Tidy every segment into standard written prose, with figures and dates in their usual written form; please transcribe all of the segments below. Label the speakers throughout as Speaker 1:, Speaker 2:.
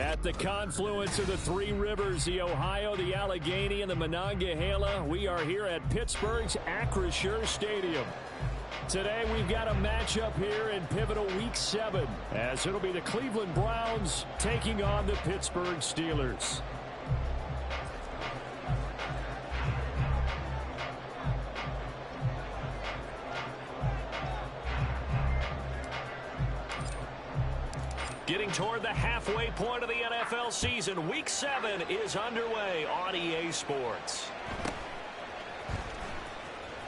Speaker 1: At the confluence of the three rivers, the Ohio, the Allegheny, and the Monongahela, we are here at Pittsburgh's Acrisure Stadium. Today we've got a matchup here in pivotal Week 7, as it'll be the Cleveland Browns taking on the Pittsburgh Steelers. Getting toward the halfway point of the NFL season, Week 7 is underway on EA Sports.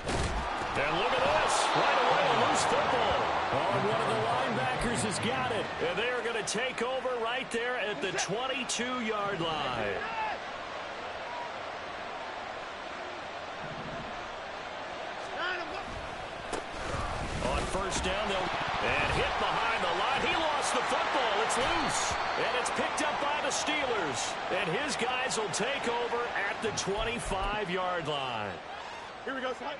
Speaker 1: And look at this, right away, loose football. Oh, one of the linebackers has got it. And they are going to take over right there at the 22-yard line. On first down, and hit behind the line. He lost the football. It's loose. And it's picked up by the Steelers. And his guys will take over at the 25-yard line.
Speaker 2: Here we go, son.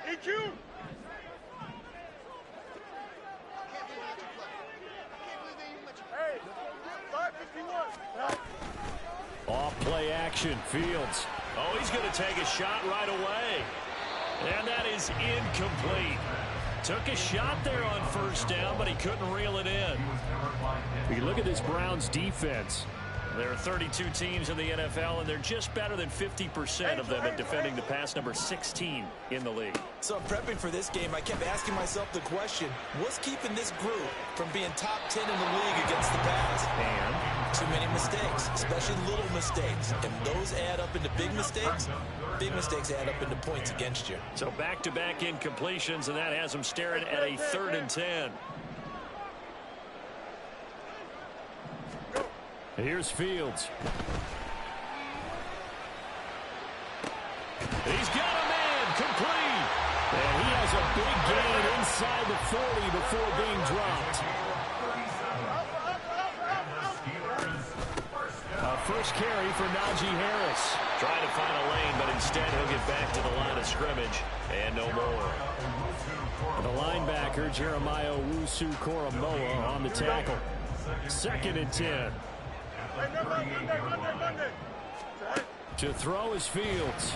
Speaker 2: EQ. Hey, 551.
Speaker 1: Off play action, Fields. Oh, he's going to take a shot right away. And that is incomplete. Took a shot there on first down, but he couldn't reel it in. You look at this Browns defense. There are 32 teams in the NFL, and they're just better than 50% of them at defending the pass, number 16 in the league.
Speaker 3: So prepping for this game, I kept asking myself the question, what's keeping this group from being top 10 in the league against the pass?
Speaker 1: And
Speaker 3: too many mistakes, especially little mistakes. And those add up into big mistakes. Big mistakes add up into points against you.
Speaker 1: So back-to-back incompletions, and that has them staring at a 3rd and 10. Here's Fields. He's got a man, complete. And he has a big gain inside the 40 before being dropped. A first carry for Najee Harris. Trying to find a lane, but instead he'll get back to the line of scrimmage. And no more. The linebacker, Jeremiah Owusu-Koramoah, on the tackle. 2nd and 10. To throw is Fields.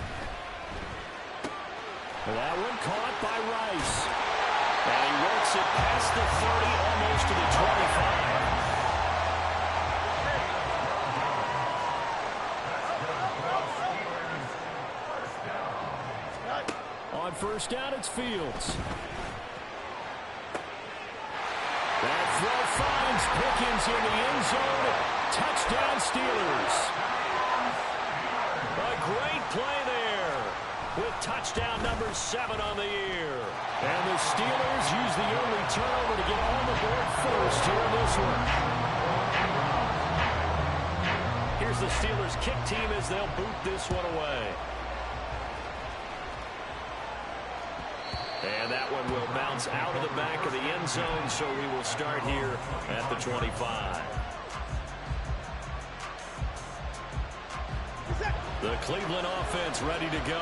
Speaker 1: That one caught by Rice. And he works it past the 30, almost to the 25. On first down, it's Fields. That throw finds Pickens in the end zone. Touchdown, Steelers. A great play there with touchdown number 7 on the year. And the Steelers use the early turnover to get on the board first here in this one. Here's the Steelers kick team as they'll boot this one away. And that one will bounce out of the back of the end zone, so we will start here at the 25. The Cleveland offense ready to go.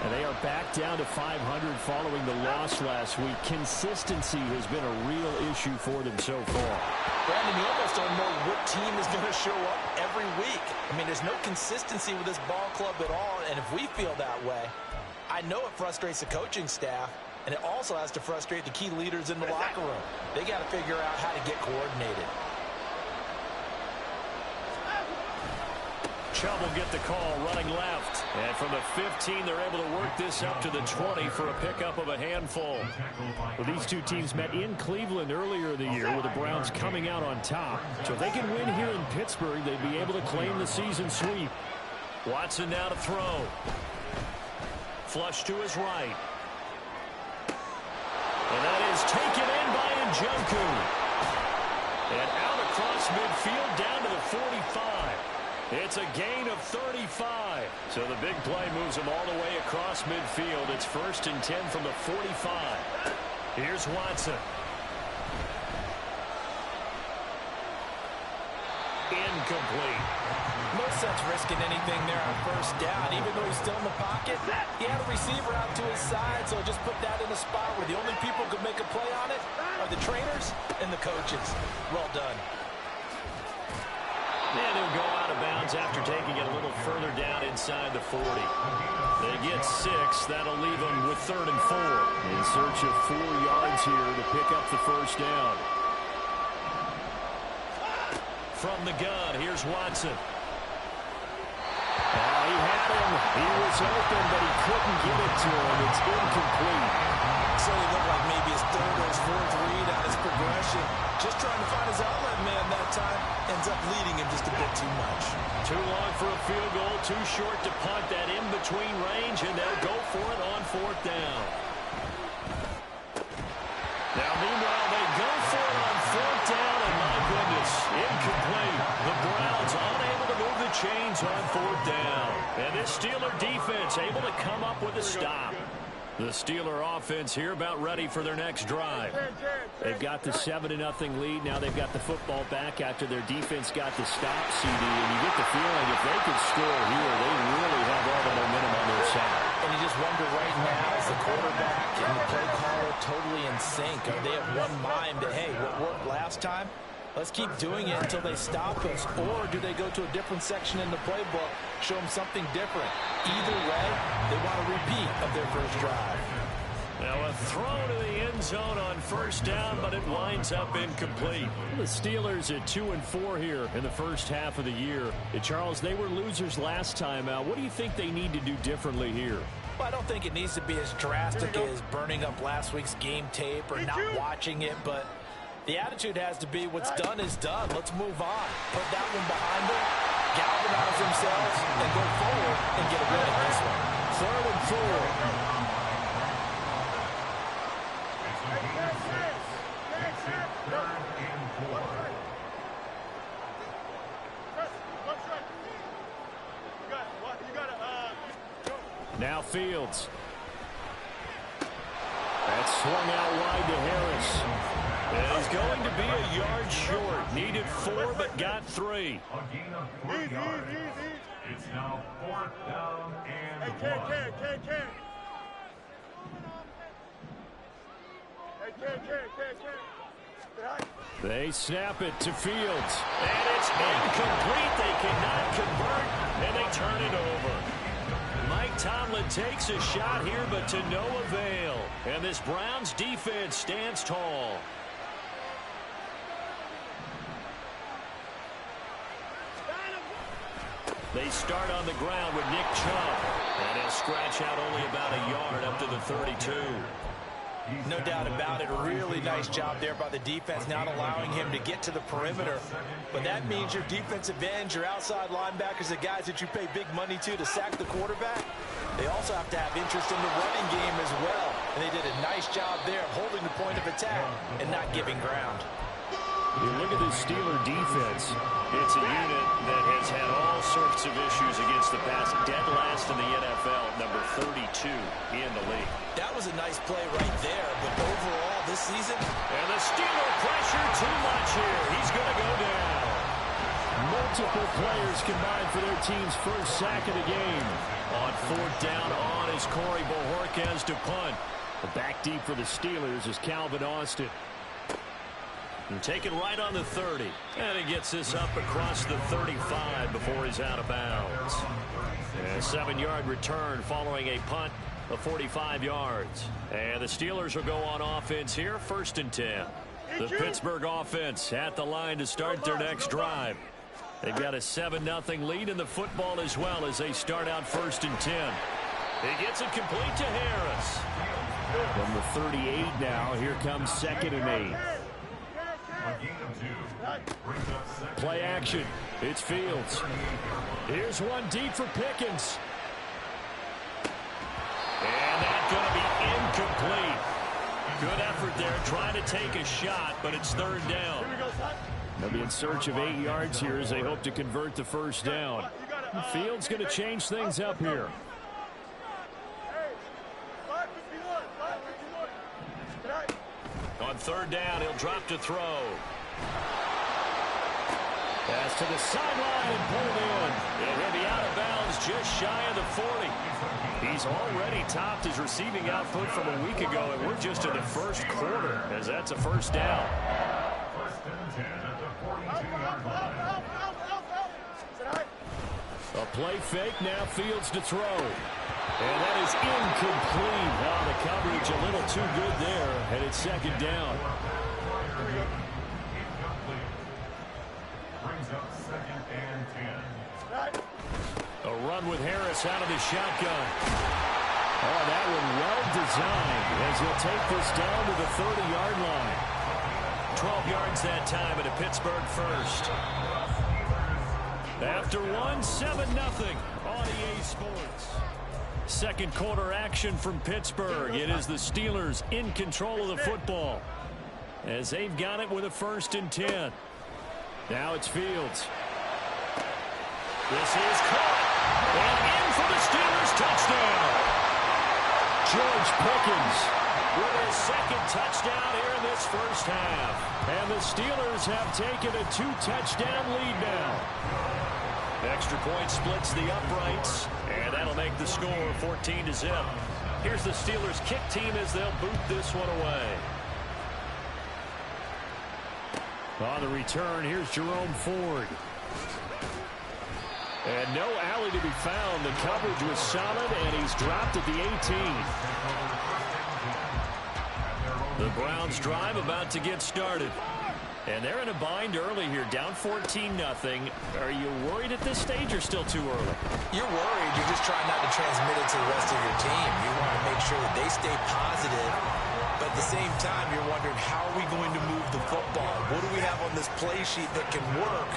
Speaker 1: And they are back down to 500 following the loss last week. Consistency has been a real issue for them so far.
Speaker 3: Brandon, you almost don't know what team is going to show up every week. I mean, there's no consistency with this ball club at all, and if we feel that way, I know it frustrates the coaching staff, and it also has to frustrate the key leaders in the locker room. They got to figure out how to get coordinated.
Speaker 1: Chubb will get the call running left. And from the 15, they're able to work this up to the 20 for a pickup of a handful. Well, these two teams met in Cleveland earlier in the year with the Browns coming out on top. So if they can win here in Pittsburgh, they'd be able to claim the season sweep. Watson now to throw. Flush to his right. And that is taken in by Njoku. And out across midfield down to the 45. It's a gain of 35. So the big play moves him all the way across midfield. It's 1st and 10 from the 45. Here's Watson. Incomplete.
Speaker 3: Most sense risking anything there on first down. Even though he's still in the pocket, he had a receiver out to his side, so just put that in a spot where the only people who could make a play on it are the trainers and the coaches. Well done.
Speaker 1: And he'll go out of bounds after taking it a little further down inside the 40. They get 6. That'll leave them with 3rd and 4. In search of 4 yards here to pick up the first down. From the gun, here's Watson. He had him. He was open, but he couldn't get it to him. It's incomplete.
Speaker 3: So he looked like maybe his 3rd or his 4th read on his progression. Just trying to find his outlet man that time. Ends up leading him just a bit too much.
Speaker 1: Too long for a field goal. Too short to punt that in-between range, and they'll go for it on 4th down. Now, meanwhile, they go for it on 4th down, and my goodness, incomplete. The Browns unable to move the chains on 4th down. And this Steeler defense able to come up with a stop. The Steeler offense here about ready for their next drive. They've got the 7-0 lead. Now they've got the football back after their defense got the stop, CD. And you get the feeling if they could score here, they really have all the momentum on their side.
Speaker 3: And you just wonder right now, is the quarterback and the play caller totally in sync? Are they of one mind that, hey, what worked last time? Let's keep doing it until they stop us. Or do they go to a different section in the playbook, show them something different? Either way, they want a repeat of their first drive.
Speaker 1: Now a throw to the end zone on first down, but it winds up incomplete. The Steelers at 2-4 here in the first half of the year. And Charles, they were losers last time out. What do you think they need to do differently here?
Speaker 3: Well, I don't think it needs to be as drastic as burning up last week's game tape or not watching it, but the attitude has to be what's done is done. Let's move on. Put that one behind them, galvanize themselves, and go forward and get a win in this one.
Speaker 1: 3rd and 4. Now Fields. That's swung out wide to Harris. And he's going to be a yard short. Needed 4, but got 3.
Speaker 4: It's now 4th down and 1.
Speaker 1: They snap it to Fields. And it's incomplete. They cannot convert, and they turn it over. Mike Tomlin takes a shot here, but to no avail. And this Browns defense stands tall. They start on the ground with Nick Chubb. And he'll scratch out only about a yard up to the 32.
Speaker 3: No doubt about it. A really nice job there by the defense, not allowing him to get to the perimeter. But that means your defensive ends, your outside linebackers, the guys that you pay big money to sack the quarterback, they also have to have interest in the running game as well. And they did a nice job there of holding the point of attack and not giving ground.
Speaker 1: You look at this Steeler defense. It's a unit that has had all sorts of issues against the pass. Dead last in the NFL, number 32 in the league.
Speaker 3: That was a nice play right there, but overall this season...
Speaker 1: And the Steeler pressure too much here. He's going to go down. Multiple players combined for their team's first sack of the game. On 4th down on is Corey Bojorquez to punt. The back deep for the Steelers is Calvin Austin. And take it right on the 30. And he gets this up across the 35 before he's out of bounds. And a 7-yard return following a punt of 45 yards. And the Steelers will go on offense here, 1st and 10. The Pittsburgh offense at the line to start their next drive. They've got a 7-0 lead in the football as well as they start out 1st and 10. He gets it complete to Harris. From the 38 now, here comes 2nd and 8. Play action. It's Fields. Here's one deep for Pickens. And that's going to be incomplete. Good effort there, trying to take a shot, but it's 3rd down. They'll be in search of 8 yards here as they hope to convert the first down. Fields going to change things up here. On 3rd down, he'll drop to throw. Pass to the sideline and pulled in. shy of the 40. He's already topped his receiving output from a week ago, and we're just in the first quarter, as that's a first down.
Speaker 4: First and 10 at the 42-yard line.
Speaker 1: A play fake, now Fields to throw. And that is incomplete. Oh, the coverage a little too good there, and it's second down.
Speaker 4: Incomplete. Brings up second and 10.
Speaker 1: A run with Harris out of the shotgun. Oh, that one well designed as he'll take this down to the 30-yard line. 12 yards that time at a Pittsburgh first. After one, 7-0 on EA Sports. Second quarter action from Pittsburgh. It is the Steelers in control of the football as they've got it with a 1st and 10. Now it's Fields. This is caught. And in for the Steelers touchdown. George Pickens with his second touchdown here in this first half. And the Steelers have taken a 2-touchdown lead now. Extra point splits the uprights, and that'll make the score 14-0. Here's the Steelers kick team as they'll boot this one away. On the return, here's Jerome Ford. And no alley to be found. The coverage was solid, and he's dropped at the 18. The Browns drive about to get started. And they're in a bind early here, down 14-0. Are you worried at this stage or still too early?
Speaker 3: You're worried. You're just trying not to transmit it to the rest of your team. You want to make sure that they stay positive. But at the same time, you're wondering, how are we going to move the football? What do we have on this play sheet that can work?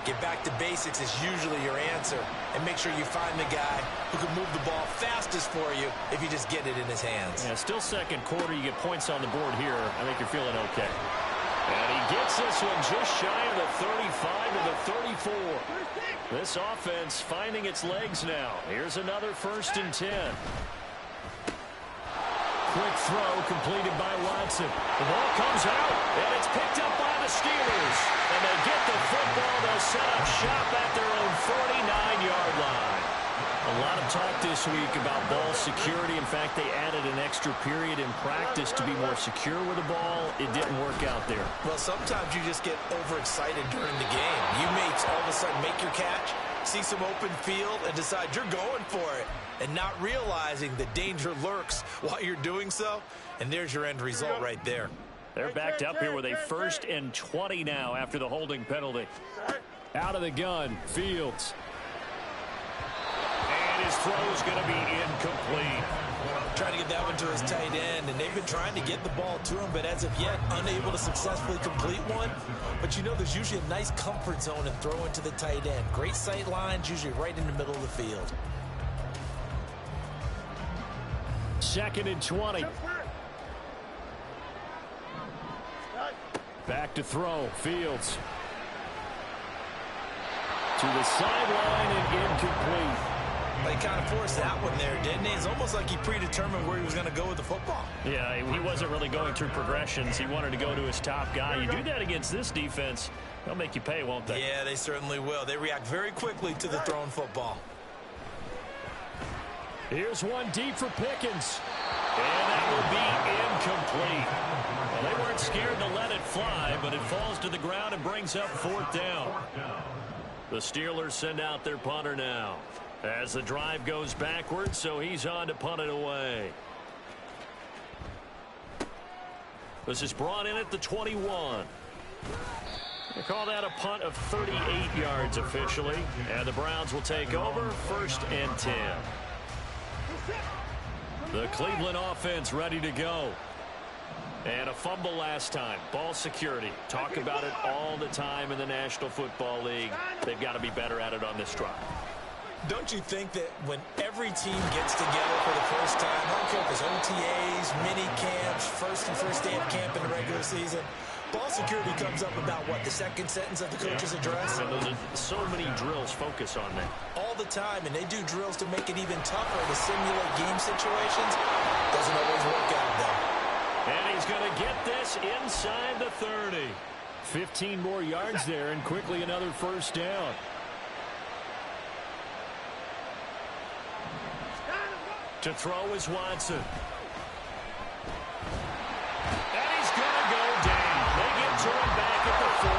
Speaker 3: Get back to basics is usually your answer. And make sure you find the guy who can move the ball fastest for you if you just get it in his hands.
Speaker 1: Yeah, still second quarter. You get points on the board here. I think you're feeling okay. And he gets this one just shy of the 35 to the 34. This offense finding its legs now. Here's another 1st and 10. Quick throw completed by Watson. The ball comes out, and it's picked up by the Steelers. And they get the football. They'll set up shop at their own 49-yard line. A lot of talk this week about ball security. In fact, they added an extra period in practice to be more secure with the ball. It didn't work out there.
Speaker 3: Well, sometimes you just get overexcited during the game. You may all of a sudden make your catch, see some open field, and decide you're going for it, and not realizing the danger lurks while you're doing so. And there's your end result right there.
Speaker 1: They're backed up here with a 1st and 20 now after the holding penalty. Out of the gun, Fields. And his throw is going to be incomplete.
Speaker 3: Trying to get that one to his tight end, and they've been trying to get the ball to him, but as of yet, unable to successfully complete one. But you know, there's usually a nice comfort zone in throwing to the tight end. Great sight lines, usually right in the middle of the field.
Speaker 1: 2nd and 20. Back to throw, Fields. To the sideline and incomplete.
Speaker 3: He kind of forced that one there, didn't he? It's almost like he predetermined where he was going to go with the football.
Speaker 1: Yeah, he wasn't really going through progressions. He wanted to go to his top guy. You do that against this defense, they'll make you pay, won't they?
Speaker 3: Yeah, they certainly will. They react very quickly to the thrown football.
Speaker 1: Here's one deep for Pickens. And that will be incomplete. Well, they weren't scared to let it fly, but it falls to the ground and brings up 4th down. The Steelers send out their punter now. As the drive goes backwards, so he's on to punt it away. This is brought in at the 21. They call that a punt of 38 yards officially. And the Browns will take over 1st and 10. The Cleveland offense ready to go. And a fumble last time. Ball security. Talk about it all the time in the National Football League. They've got to be better at it on this drive.
Speaker 3: Don't you think that when every team gets together for the first time, I don't care if it's OTAs, mini camps, first day of camp in the regular season, ball security comes up about, what, the second sentence of the coach's address?
Speaker 1: And those are so many drills focus on that.
Speaker 3: All the time, and they do drills to make it even tougher to simulate game situations. Doesn't always work out, though.
Speaker 1: And he's going to get this inside the 30. 15 more yards there, and quickly another 1st down. To throw is Watson. And he's going to go down. They get to him back at the 40.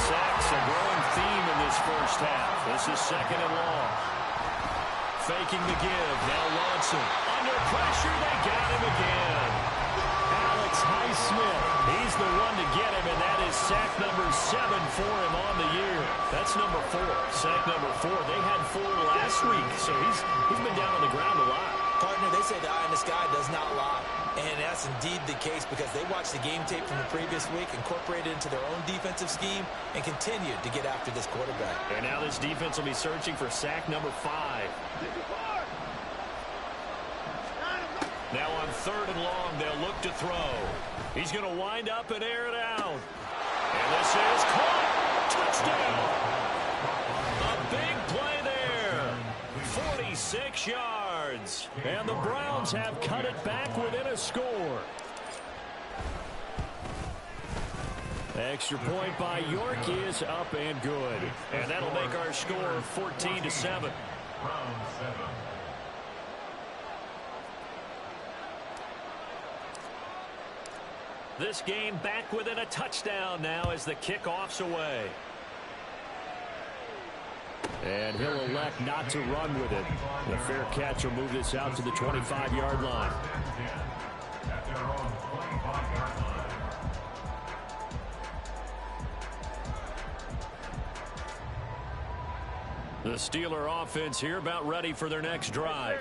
Speaker 1: Sacks a growing theme in this first half. This is second and long. Faking the give. Now Watson. Under pressure, they got him again. Alex Highsmith. He's the one to get him, and that is sack number 7 for him on the year. That's number 4. Sack number 4. They had 4 last week, so he's been down on the ground a lot.
Speaker 3: Partner, they say the eye in the sky does not lie. And that's indeed the case because they watched the game tape from the previous week, incorporated it into their own defensive scheme, and continued to get after this quarterback.
Speaker 1: And now this defense will be searching for sack number 5. Now on third and long, they'll look to throw. He's going to wind up and air it out. And this is caught. Touchdown. A big play there. 46 yards. And the Browns have cut it back within a score. Extra point by York is up and good. And that'll make our score 14-7. This game back within a touchdown now as the kickoff's away. And he'll elect not to run with it. The fair catch will move this out to the 25-yard line. The Steeler offense here about ready for their next drive.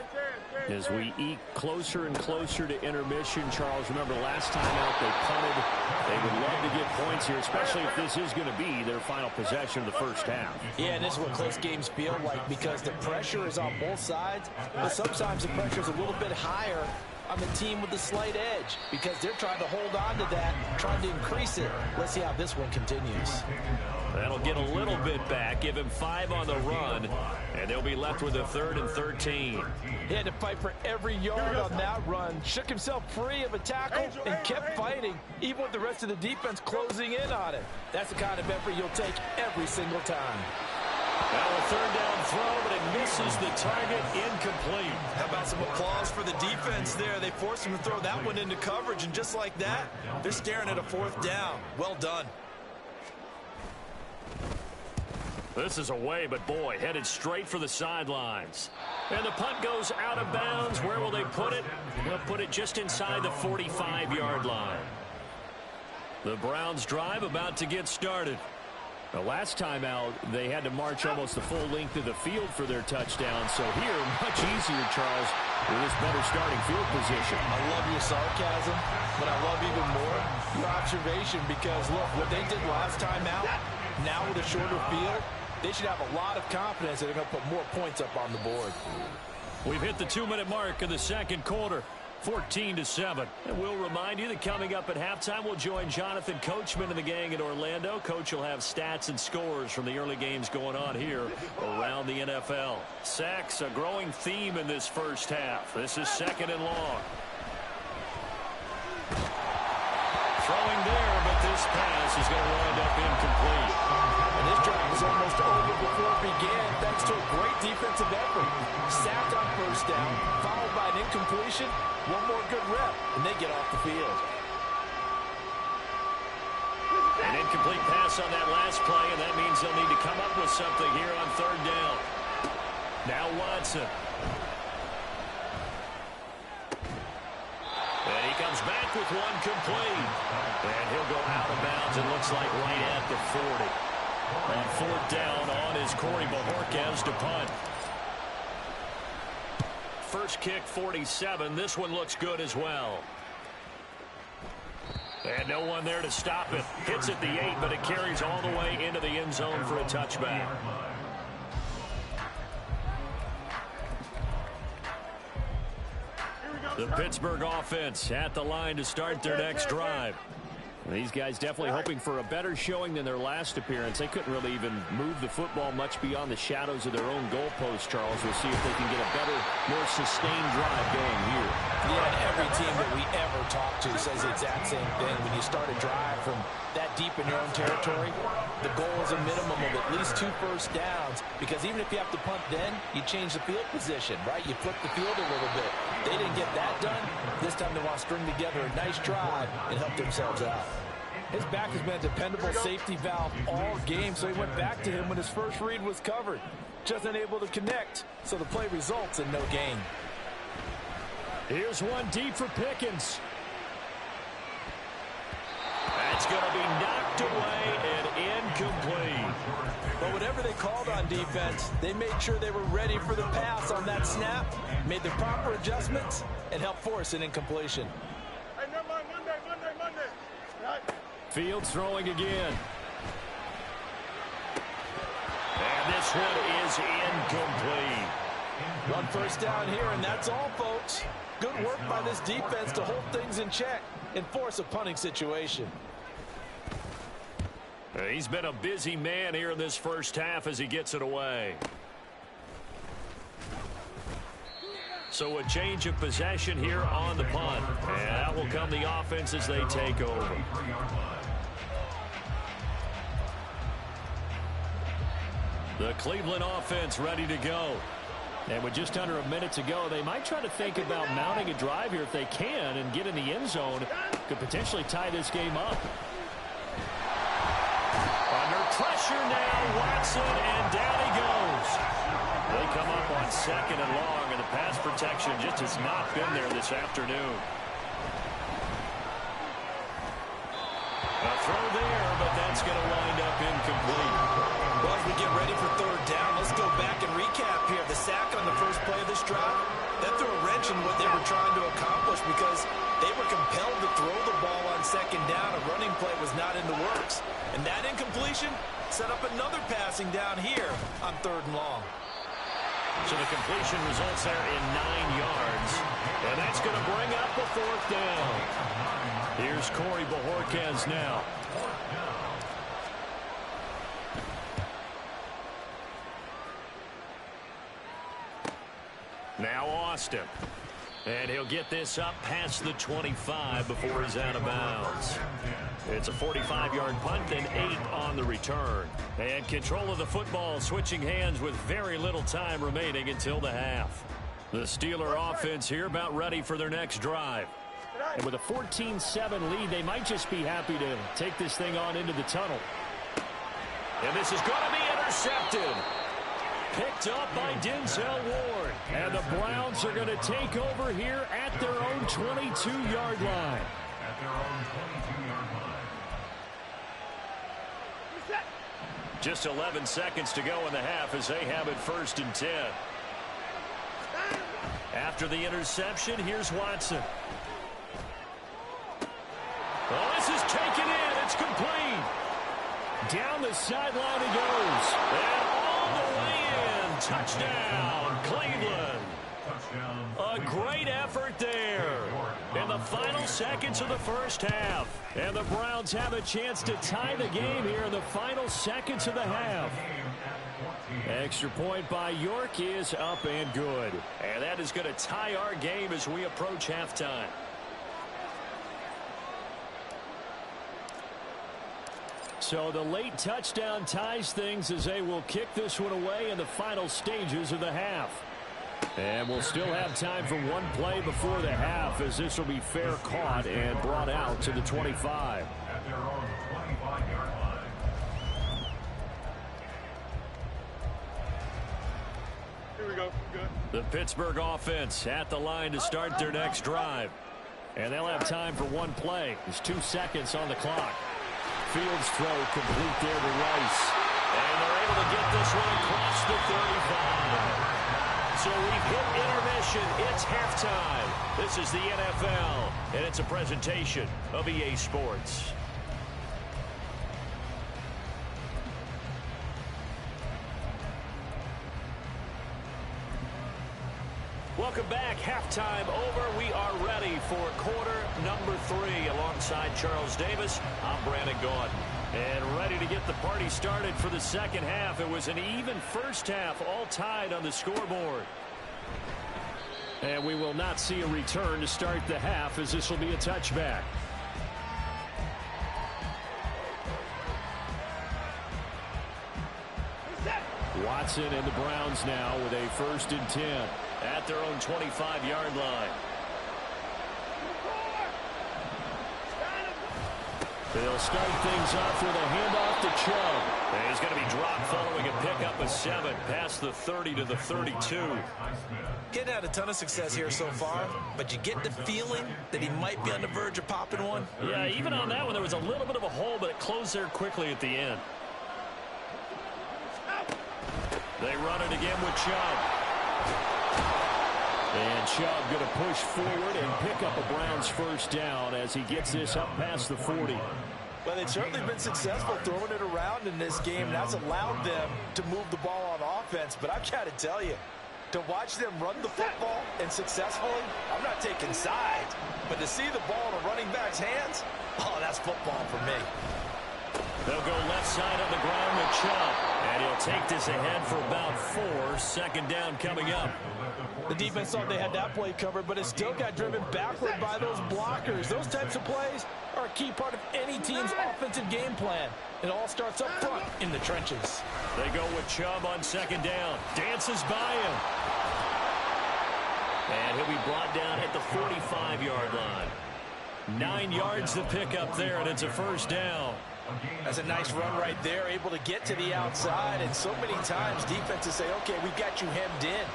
Speaker 1: As we eke closer and closer to intermission, Charles, remember last time out they punted. They would love to get points here, especially if this is going to be their final possession of the first half.
Speaker 3: Yeah, and this is what close games feel like because the pressure is on both sides, but sometimes the pressure is a little bit higher on the team with the slight edge because they're trying to hold on to that, trying to increase it. Let's see how this one continues.
Speaker 1: That'll get a little bit back, give him 5 on the run, and they'll be left with a 3rd and 13.
Speaker 3: He had to fight for every yard on that run, shook himself free of a tackle, and kept fighting, even with the rest of the defense closing in on him. That's the kind of effort you'll take every single time.
Speaker 1: Now a 3rd down throw, but it misses the target, incomplete.
Speaker 3: How about some applause for the defense there? They forced him to throw that one into coverage, and just like that, they're staring at a 4th down. Well done.
Speaker 1: This is away, but boy, headed straight for the sidelines. And the punt goes out of bounds. Where will they put it? They'll put it just inside the 45-yard line. The Browns drive about to get started. The last time out, they had to march almost the full length of the field for their touchdown. So here, much easier, Charles, with this better starting field position.
Speaker 3: I love your sarcasm, but I love even more your observation because, look, what they did last time out, now with a shorter field, they should have a lot of confidence that they're going to put more points up on the board.
Speaker 1: We've hit the 2-minute mark of the second quarter. 14-7. And we'll remind you that coming up at halftime, we'll join Jonathan Coachman and the gang in Orlando. Coach will have stats and scores from the early games going on here around the NFL. Sacks, a growing theme in this first half. This is 2nd and long. Throwing there, but this pass is going to wind up incomplete.
Speaker 3: And this drive was almost over before it began thanks to a great defensive effort. Sacked on 1st down, followed by an incompletion. One more good rep, and they get off the field.
Speaker 1: An incomplete pass on that last play, and that means they'll need to come up with something here on 3rd down. Now Watson. And he comes back with one complete. And he'll go out of bounds, it looks like right at the 40. On 4th down on is Corey Bojorquez to punt. First kick, 47. This one looks good as well. And no one there to stop it. Hits at the 8, but it carries all the way into the end zone for a touchback. The Pittsburgh offense at the line to start their next drive. These guys definitely hoping for a better showing than their last appearance. They couldn't really even move the football much beyond the shadows of their own goalpost, Charles. We'll see if they can get a better, more sustained drive going here.
Speaker 3: Yeah, and every team that we ever talk to says the exact same thing. When you start a drive from that deep in your own territory, The goal is a minimum of at least 2 first downs, because even if you have to punt then, you change the field position, right? You flip the field a little bit. They didn't get that done. This time they want to string together a nice drive and help themselves out.
Speaker 5: His back has been a dependable safety valve all game, so he went back to him when his first read was covered. Just unable to connect, so the play results in no gain.
Speaker 1: Here's one deep for Pickens. That's going to be knocked away and incomplete.
Speaker 3: But whatever they called on defense, they made sure they were ready for the pass on that snap, made the proper adjustments, and helped force an incompletion.
Speaker 2: Hey, never mind, Monday. Right.
Speaker 1: Fields throwing again. And this one is incomplete.
Speaker 3: 1 first down here, and that's all, folks. Good work by this defense to hold things in check and force a punting situation.
Speaker 1: He's been a busy man here in this first half as he gets it away. So a change of possession here on the punt. And that will come the offense as they take over. The Cleveland offense ready to go. And with just under a minute to go, they might try to think about mounting a drive here if they can and get in the end zone. Could potentially tie this game up. Under pressure now, Watson, and down he goes. They come up on 2nd and long, and the pass protection just has not been there this afternoon. A throw there, but that's going to wind up incomplete.
Speaker 3: Well, as we get ready for 3rd down, let's go back and recap here. The sack on the first play of this drive, that threw a wrench in what they were trying to accomplish because they were compelled to throw the ball on 2nd down. A running play was not in the works. And that incompletion set up another passing down here on 3rd and long.
Speaker 1: So the completion results there in 9 yards. And that's going to bring up the 4th down. Here's Corey Bojorquez now. Now Austin. And he'll get this up past the 25 before he's out of bounds. It's a 45-yard punt and 8 on the return. And control of the football switching hands with very little time remaining until the half. The Steeler offense here about ready for their next drive. And with a 14-7 lead, they might just be happy to take this thing on into the tunnel. And this is going to be intercepted. Picked up by Denzel Ward. And the Browns are going to take over here at their own 22-yard line. Just 11 seconds to go in the half as they have it 1st and 10. After the interception, here's Watson. Oh, this is taken in. It's complete. Down the sideline he goes. And all the way in. Touchdown, Cleveland. A great effort there. In the final seconds of the first half. And the Browns have a chance to tie the game here in the final seconds of the half. Extra point by York is up and good. And that is going to tie our game as we approach halftime. So the late touchdown ties things as they will kick this one away in the final stages of the half. And we'll still have time for one play before the half as this will be fair caught and brought out to the 25.
Speaker 2: Here we go. Good.
Speaker 1: The Pittsburgh offense at the line to start their next drive. And they'll have time for one play. There's 2 seconds on the clock. Fields throw complete there to Rice. And they're able to get this one across the 35. So we've hit intermission. It's halftime. This is the NFL, and it's a presentation of EA Sports. Welcome back. Halftime over. We are ready for quarter number 3. Alongside Charles Davis, I'm Brandon Gaudin. And ready to get the party started for the second half. It was an even first half, all tied on the scoreboard. And we will not see a return to start the half as this will be a touchback. Watson and the Browns now with a 1st and 10 at their own 25-yard line. They'll start things off with a handoff to Chubb. And he's going to be dropped following a pickup of 7 past the 30 to the 32.
Speaker 3: Getting had a ton of success here so far, but you get the feeling that he might be on the verge of popping one.
Speaker 1: Yeah, even on that one, there was a little bit of a hole, but it closed there quickly at the end. They run it again with Chubb. And Chubb going to push forward and pick up a Browns 1st down as he gets this up past the 40.
Speaker 5: Well, they've certainly been successful throwing it around in this game, and that's allowed them to move the ball on offense. But I've got to tell you, to watch them run the football and successfully, I'm not taking sides, but to see the ball in a running back's hands, oh, that's football for me.
Speaker 1: They'll go left side on the ground with Chubb, and he'll take this ahead for about 4. 2nd down coming up.
Speaker 5: The defense thought they had that play covered, but it still got driven backward by those blockers. Those types of plays are a key part of any team's offensive game plan. It all starts up front in the trenches.
Speaker 1: They go with Chubb on 2nd down. Dances by him. And he'll be brought down at the 45-yard line. 9 yards to pick up there, and it's a 1st down.
Speaker 5: That's a nice run right there, able to get to the outside. And so many times defenses say, okay, we've got you hemmed in.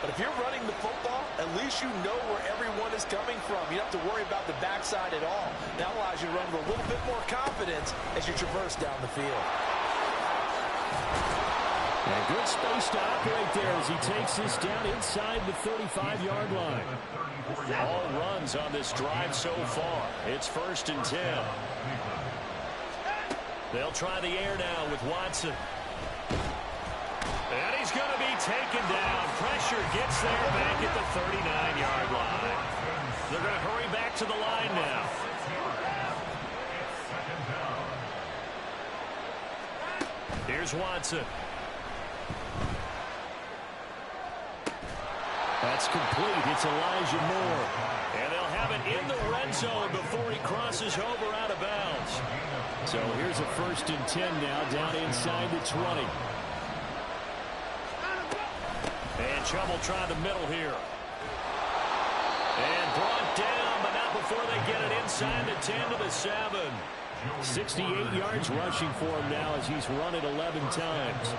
Speaker 5: But if you're running the football, at least you know where everyone is coming from. You don't have to worry about the backside at all. That allows you to run with a little bit more confidence as you traverse down the field.
Speaker 1: And good space to operate there as he takes this down inside the 35-yard line. All runs on this drive so far. It's 1st and 10. They'll try the air now with Watson. And he's going to be taken down. Pressure gets there back at the 39-yard line. They're going to hurry back to the line now. Here's Watson. That's complete. It's Elijah Moore. And they'll have it in the red zone before he crosses over out of bounds. So here's a 1st and 10 now down inside the 20. And Chubb will try the middle here. And brought down, but not before they get it inside the 10 to the 7. 68 yards rushing for him now as he's run it 11 times.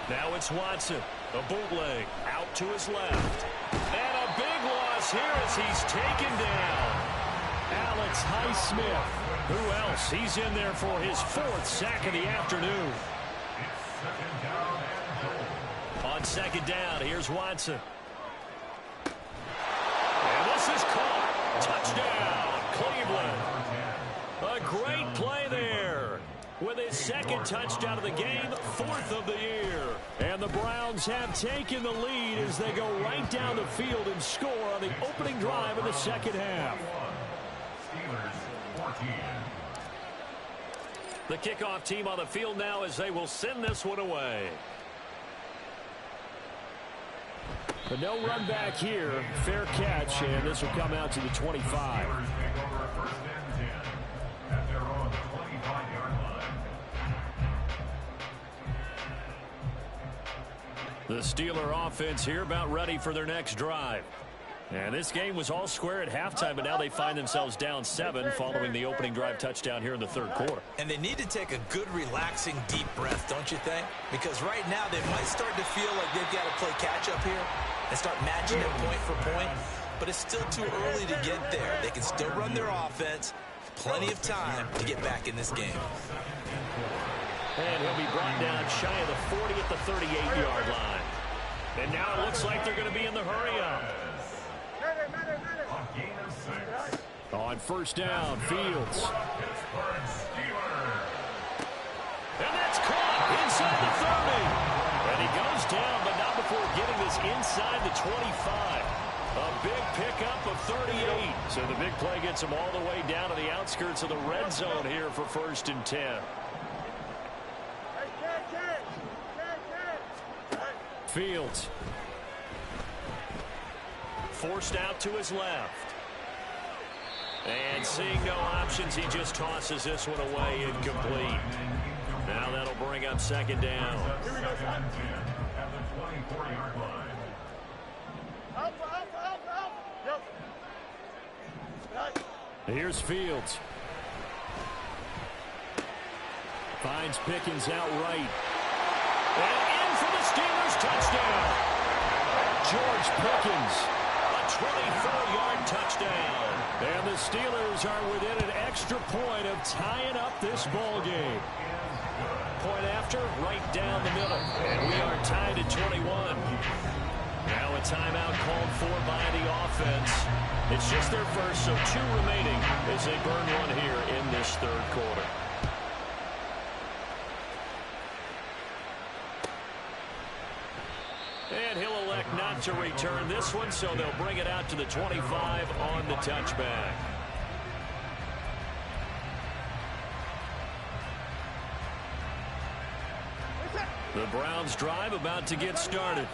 Speaker 1: Now it's Watson. A bootleg out to his left. And a big loss here as he's taken down. Alex Highsmith. Who else? He's in there for his 4th sack of the afternoon. On 2nd down, here's Watson. And this is caught. Touchdown, Cleveland. A great play there. With his 2nd touchdown of the game, 4th of the year. And the Browns have taken the lead as they go right down the field and score on the opening drive of the 2nd half. The kickoff team on the field now as they will send this one away. But no run back here. Fair catch, and this will come out to the 25. The Steeler offense here about ready for their next drive. And this game was all square at halftime, but now they find themselves down 7 following the opening drive touchdown here in the 3rd quarter.
Speaker 3: And they need to take a good, relaxing, deep breath, don't you think? Because right now they might start to feel like they've got to play catch-up here and start matching it point for point. But it's still too early to get there. They can still run their offense. Plenty of time to get back in this game.
Speaker 1: And he'll be brought down shy of the 40 at the 38-yard line. And now it looks like they're going to be in the hurry-up. On 1st down, Fields. And that's caught inside the 30. And he goes down, but not before getting this inside the 25. A big pickup of 38. So the big play gets him all the way down to the outskirts of the red zone here for 1st and 10. Fields. Forced out to his left. And seeing no options, he just tosses this one away incomplete. Now that'll bring bring up second down.
Speaker 4: Here we go, second and 10 at the 24-yard line.
Speaker 2: Out. Yep. Right.
Speaker 1: Here's Fields. Finds Pickens outright. And in for the Steelers touchdown. George Pickens, a 24-yard touchdown. And the Steelers are within an extra point of tying up this ball game. Point after, right down the middle. And we are tied at 21. Now a timeout called for by the offense. It's just their first, so 2 remaining as they burn one here in this third quarter. And he'll elect not to return this one, so they'll bring it out to the 25 on the touchback. The Browns drive about to get started.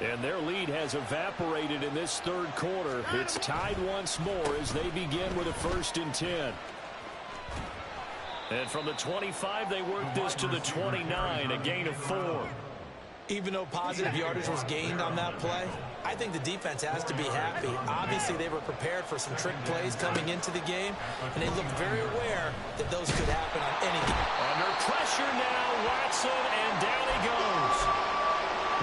Speaker 1: And their lead has evaporated in this third quarter. It's tied once more as they begin with a 1st and 10. And from the 25, they work this to the 29, a gain of 4.
Speaker 3: Even though positive yardage was gained on that play, I think the defense has to be happy. Obviously, they were prepared for some trick plays coming into the game, and they looked very aware that those could happen on any game.
Speaker 1: Under pressure now, Watson, and down he goes.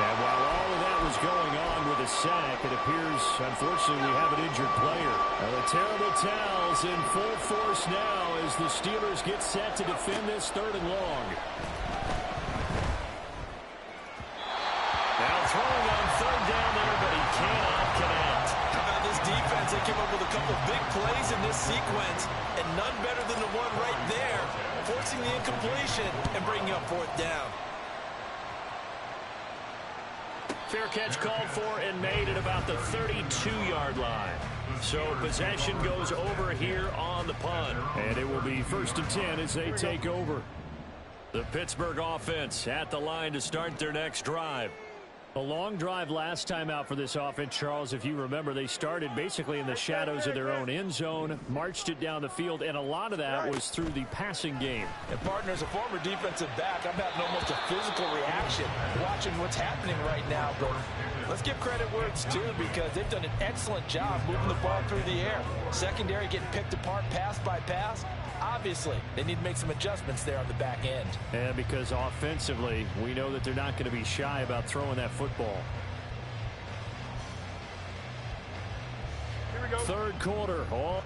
Speaker 1: And while all of that was going on with a sack, it appears, unfortunately, we have an injured player. Now, the terrible towels in full force now as the Steelers get set to defend this 3rd and long. Now throwing on 3rd down there, but he cannot connect.
Speaker 3: How about this defense? They came up with a couple big plays in this sequence, and none better than the one right there, forcing the incompletion and bringing up 4th down.
Speaker 1: Fair catch called for and made at about the 32-yard line. So possession goes over here on the punt. And it will be 1st and 10 as they take over. The Pittsburgh offense at the line to start their next drive. A long drive last time out for this offense, Charles. If you remember, they started basically in the shadows of their own end zone, marched it down the field, and a lot of that was through the passing game.
Speaker 3: And, partner, as a former defensive back, I'm having almost a physical reaction watching what's happening right now. But let's give credit where it's due because they've done an excellent job moving the ball through the air. Secondary getting picked apart pass by pass. Obviously, they need to make some adjustments there on the back end.
Speaker 1: And because offensively, we know that they're not going to be shy about throwing that football.
Speaker 2: Here we go.
Speaker 1: 3rd quarter. Oh.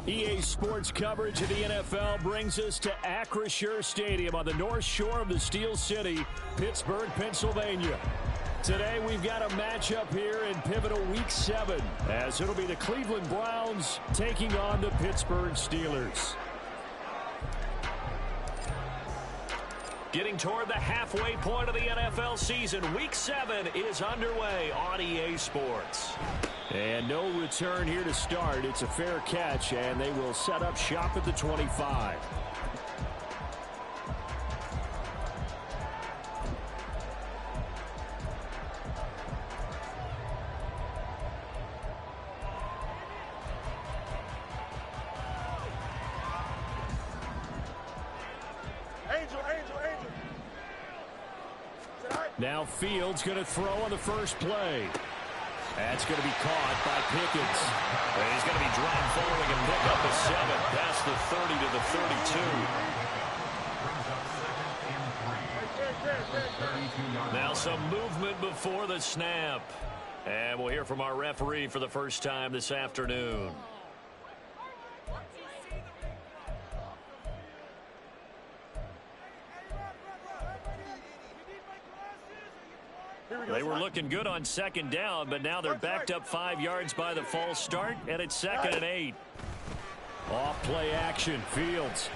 Speaker 1: EA Sports coverage of the NFL brings us to Acrisure Stadium on the north shore of the Steel City, Pittsburgh, Pennsylvania. Today we've got a matchup here in pivotal Week 7, as it'll be the Cleveland Browns taking on the Pittsburgh Steelers. Getting toward the halfway point of the NFL season, Week 7 is underway on EA Sports. And no return here to start. It's a fair catch, and they will set up shop at the 25. Now Fields going to throw on the first play. That's going to be caught by Pickens. And he's going to be drawn forward and pick up a 7 past the 30 to the 32. Now some movement before the snap. And we'll hear from our referee for the first time this afternoon. They were looking good on second down, but now they're backed up 5 yards by the false start, and it's 2nd and 8. Off play action, Fields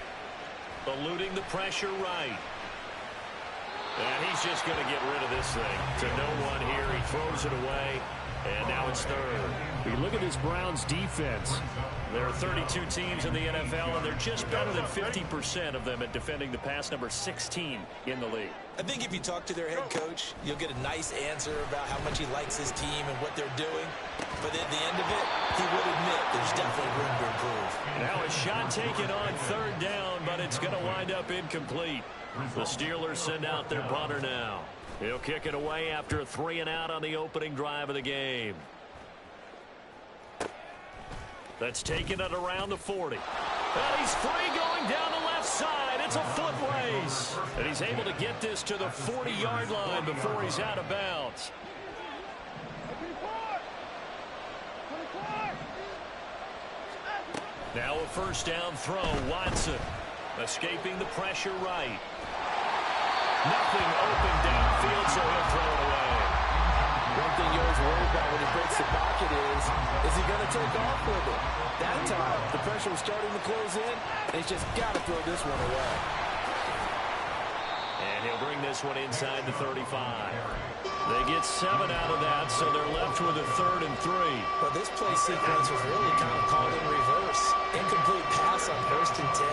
Speaker 1: eluding the pressure right. And he's just going to get rid of this thing to no one here. He throws it away, and now it's 3rd. We look at this Browns defense. There are 32 teams in the NFL, and they're just better than 50% of them at defending the pass, number 16 in the league.
Speaker 3: I think if you talk to their head coach, you'll get a nice answer about how much he likes his team and what they're doing. But at the end of it, he would admit there's definitely room to improve.
Speaker 1: Now a shot taken on 3rd down, but it's going to wind up incomplete. The Steelers send out their punter now. He'll kick it away after a 3-and-out on the opening drive of the game. That's taken it around the 40. And he's free going down the left side. It's a foot race. And he's able to get this to the 40-yard line before he's out of bounds. Now a first down throw. Watson escaping the pressure right. Nothing open downfield, so he'll throw it away.
Speaker 5: One thing you always worry about when he breaks the pocket is he going to take off with it? That time, the pressure was starting to close in, and he's just got to throw this one away.
Speaker 1: And he'll bring this one inside the 35. They get 7 out of that, so they're left with a 3rd and 3.
Speaker 3: But this play sequence was really kind of called in reverse. Incomplete pass on 1st and 10.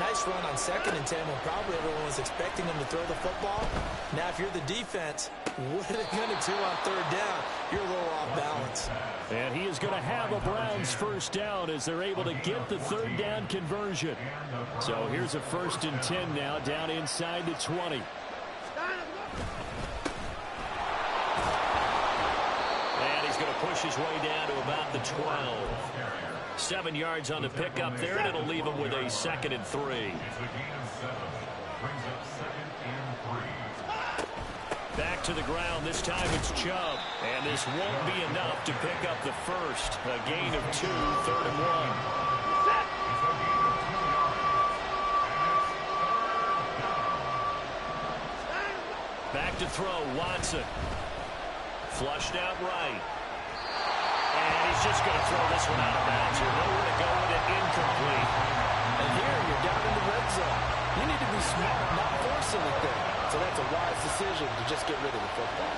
Speaker 3: Nice run on 2nd and 10 when probably everyone was expecting him to throw the football. Now, if you're the defense, what are they going to do on 3rd down? You're a little off balance.
Speaker 1: And he is going to have a Browns first down as they're able to get the 3rd down conversion. So here's a 1st and 10 now down inside the 20. And he's going to push his way down to about the 12. 7 yards on the pickup there, and it'll leave him with a 2nd and 3. Back to the ground. This time it's Chubb. And this won't be enough to pick up the first. A gain of 2, 3rd and 1. Back to throw, Watson. Flushed out right. And he's just going to throw this one out of bounds here. Nowhere to go with it, incomplete.
Speaker 5: And here you're down in the red zone. You need to be smart, not force anything. So that's a wise decision to just get rid of the football.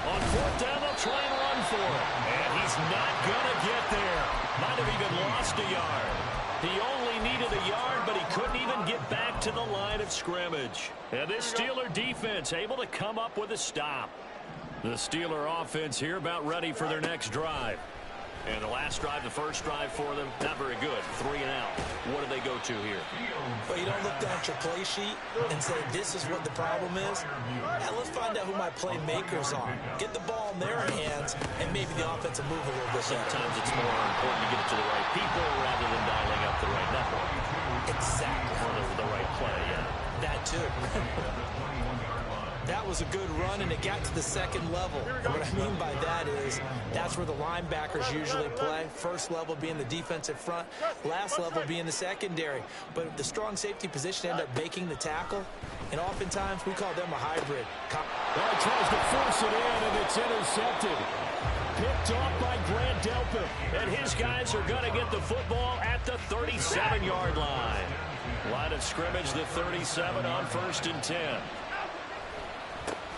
Speaker 1: On 4th down, they'll try and run for it. And he's not going to get there. Might have even lost a yard. He only needed a yard, but he couldn't even get back to the line of scrimmage. And this Steeler defense able to come up with a stop. The Steeler offense here about ready for their next drive. And the last drive, the first drive for them, not very good. 3-and-out. What do they go to here?
Speaker 3: Well, you don't look down at your play sheet and say, this is what the problem is. Now, let's find out who my playmakers are. Get the ball in their hands, and maybe the offense will move a little bit better.
Speaker 1: Sometimes it's more important to get it to the right people rather than dialing up the right network.
Speaker 3: Exactly.
Speaker 1: Or the right play, yeah.
Speaker 3: That, too. That was a good run, and it got to the second level. What I mean by that is that's where the linebackers usually play. First level being the defensive front, last level being the secondary. But the strong safety position ended up making the tackle, and oftentimes we call them a hybrid.
Speaker 1: Well, he tries to force it in, and it's intercepted. Picked off by Grant Delpit. And his guys are going to get the football at the 37-yard line. Line of scrimmage, the 37 on 1st and 10.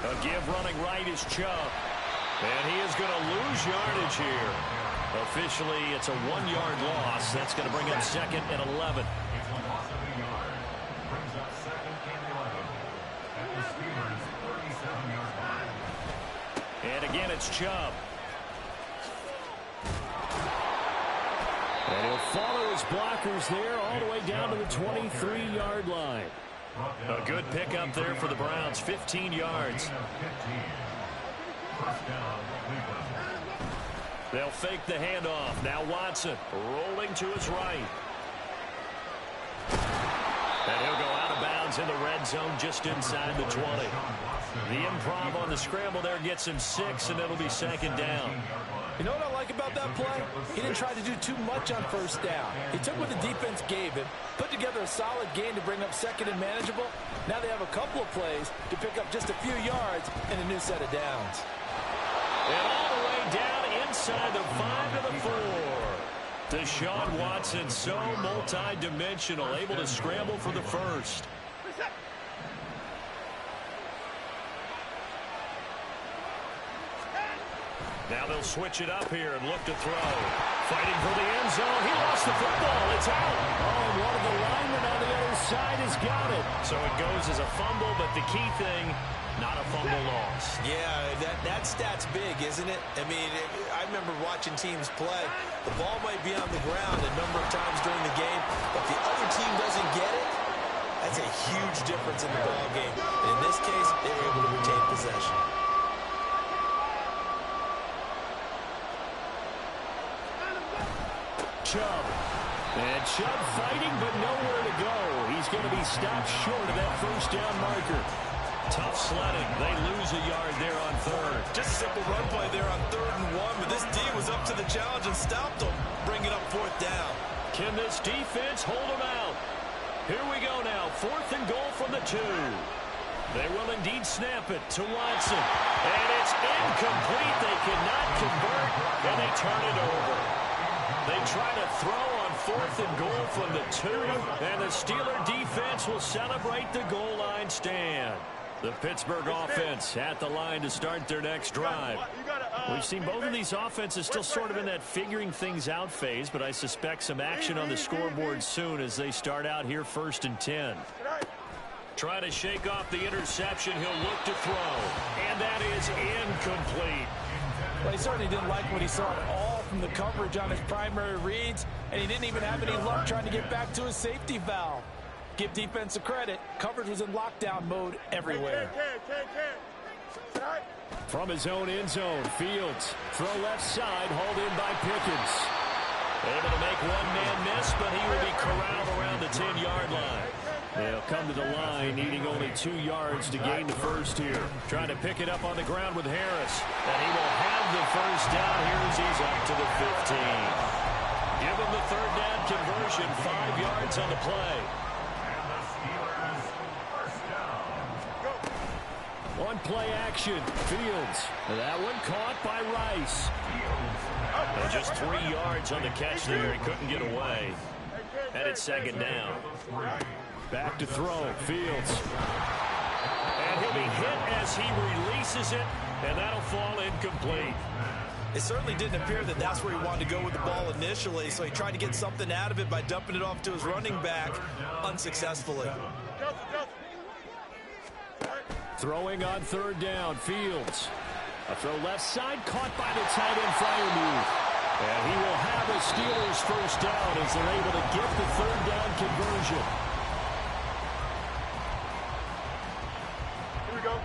Speaker 1: A give running right is Chubb. And he is going to lose yardage here. Officially, it's a 1-yard loss. That's going to bring up 2nd and 11. And again, it's Chubb. And he'll follow his blockers there all the way down to the 23-yard line. A good pickup there for the Browns, 15 yards. They'll fake the handoff. Now Watson rolling to his right. And he'll go out of bounds in the red zone just inside the 20. The improv on the scramble there gets him 6, and it'll be 2nd down.
Speaker 3: You know what I like about that play? He didn't try to do too much on 1st down. He took what the defense gave him, put together a solid gain to bring up 2nd and manageable. Now they have a couple of plays to pick up just a few yards and a new set of downs.
Speaker 1: And all the way down inside the 5 to the 4. Deshaun Watson, so multi-dimensional, able to scramble for the first. Now they'll switch it up here and look to throw. Fighting for the end zone. He lost the football. It's out. Oh, and one of the linemen on the other side has got it. So it goes as a fumble, but the key thing, not a fumble loss.
Speaker 3: Yeah, that stat's big, isn't it? I mean, I remember watching teams play. The ball might be on the ground a number of times during the game, but the other team doesn't get it. That's a huge difference in the ball game. And in this case, they were able to retain possession.
Speaker 1: Chubb. And Chubb fighting, but nowhere to go. He's going to be stopped short of that 1st down marker. Tough sledding. They lose a yard there on 3rd.
Speaker 3: Just a simple run play there on 3rd and 1, but this D was up to the challenge and stopped them, bringing up 4th down.
Speaker 1: Can this defense hold them out? Here we go now. 4th and goal from the 2. They will indeed snap it to Watson. And it's incomplete. They cannot convert, and they turn it over. They try to throw on 4th and goal from the 2, and the Steeler defense will celebrate the goal line stand. The Pittsburgh offense at the line to start their next drive. We've seen both of these offenses still sort of in that figuring things out phase, but I suspect some action on the scoreboard soon as they start out here 1st and 10. Try to shake off the interception. He'll look to throw, and that is incomplete.
Speaker 3: Well, he certainly didn't like what he saw at all from the coverage on his primary reads, and he didn't even have any luck trying to get back to his safety valve. Give defense a credit. Coverage was in lockdown mode everywhere.
Speaker 1: From his own end zone, Fields. Throw left side, hauled in by Pickens. Able to make one man miss, but he will be corralled around the 10-yard line. They'll come to the line, needing only 2 yards to gain the first here. Trying to pick it up on the ground with Harris. And he will have the first down here as he's up to the 15. Give him the 3rd down conversion, 5 yards on the play. One play action, Fields. That one caught by Rice. And just 3 yards on the catch there. He couldn't get away. And it's 2nd down. Back to throw, Fields. And he'll be hit as he releases it, and that'll fall incomplete.
Speaker 3: It certainly didn't appear that that's where he wanted to go with the ball initially, so he tried to get something out of it by dumping it off to his running back unsuccessfully.
Speaker 1: Throwing on 3rd down, Fields. A throw left side, caught by the tight end Freiermuth. And he will have a Steelers first down as they're able to get the 3rd down conversion.
Speaker 2: Here we go.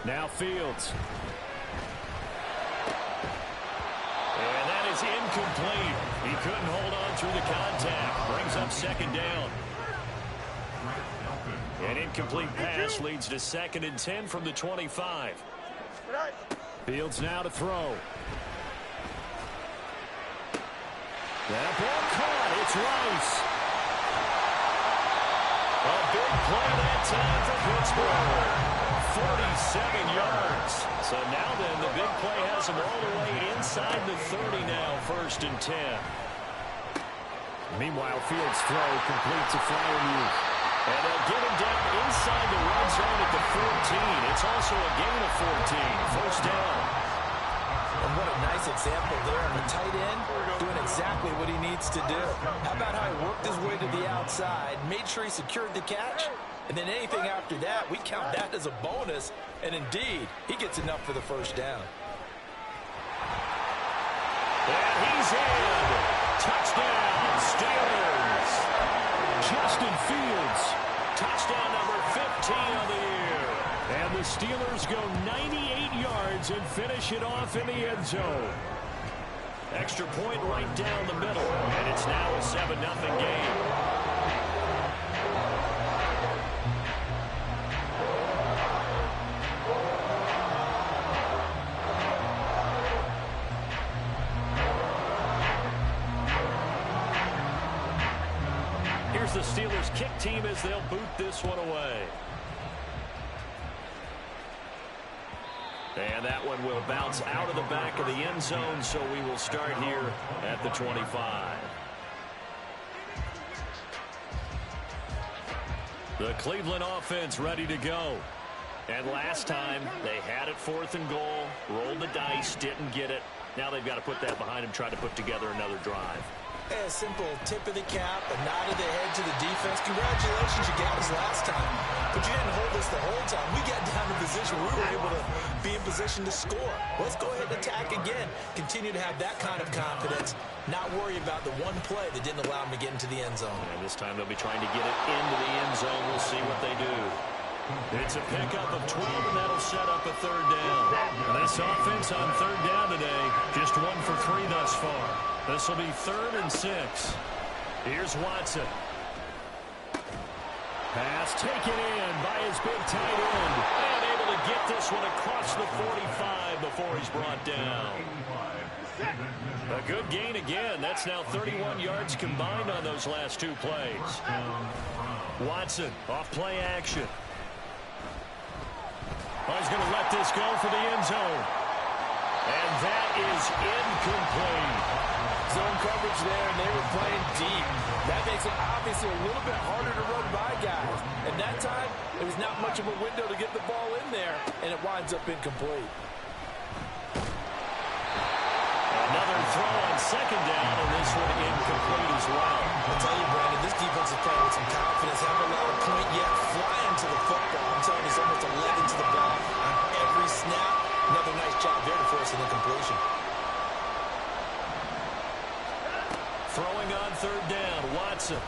Speaker 1: Now Fields. And that is incomplete. He couldn't hold on through the contact. Brings up 2nd down. An incomplete pass leads to 2nd and 10 from the 25. Fields now to throw. That ball caught. It's Rice. A big play that time for Pittsburgh. 47 yards. So now then, the big play has him all the way inside the 30 now, 1st and 10. Meanwhile, Fields' throw completes a Freiermuth. And they'll get him down inside the red zone at the 14. It's also a gain of 14. 1st down.
Speaker 3: And what a nice example there of a tight end doing exactly what he needs to do. How about how he worked his way to the outside, made sure he secured the catch, and then anything after that, we count that as a bonus. And indeed, he gets enough for the 1st down.
Speaker 1: And he's in. Touchdown, Steelers. Justin Fields, touchdown number 15 on the year. And the Steelers go 98 yards and finish it off in the end zone. Extra point right down the middle, and it's now a 7-0 game. Here's the Steelers kick team as they'll boot this one away. And that one will bounce out of the back of the end zone, so we will start here at the 25. The Cleveland offense ready to go. And last time, they had it 4th and goal, rolled the dice, didn't get it. Now they've got to put that behind them, try to put together another drive.
Speaker 3: A simple tip of the cap, a nod of the head to the defense. Congratulations, you got us last time. But you didn't hold us the whole time. We got down in position. We were able to be in position to score. Let's go ahead and attack again. Continue to have that kind of confidence. Not worry about the one play that didn't allow them to get into the end zone.
Speaker 1: And this time they'll be trying to get it into the end zone. We'll see what they do. It's a pickup of 12, and that'll set up a 3rd down. This offense on 3rd down today, just 1 for 3 thus far. This will be 3rd and 6. Here's Watson. Pass taken in by his big tight end. And able to get this one across the 45 before he's brought down. A good gain again. That's now 31 yards combined on those last 2 plays. Watson off play action. Oh, he's going to let this go for the end zone. And that is incomplete.
Speaker 5: Zone coverage there, and they were playing deep. That makes it obviously a little bit harder to run by guys. And that time, there was not much of a window to get the ball in there, and it winds up incomplete.
Speaker 1: Another throw on 2nd down, and this one incomplete as well.
Speaker 3: I'll tell you, Brandon, this defense is playing with some confidence. Haven't allowed a point yet. Flying to the football. I'm telling you, it's almost a leg into the ball on every snap. Another nice job there to force an incompletion.
Speaker 1: Throwing on 3rd down, Watson.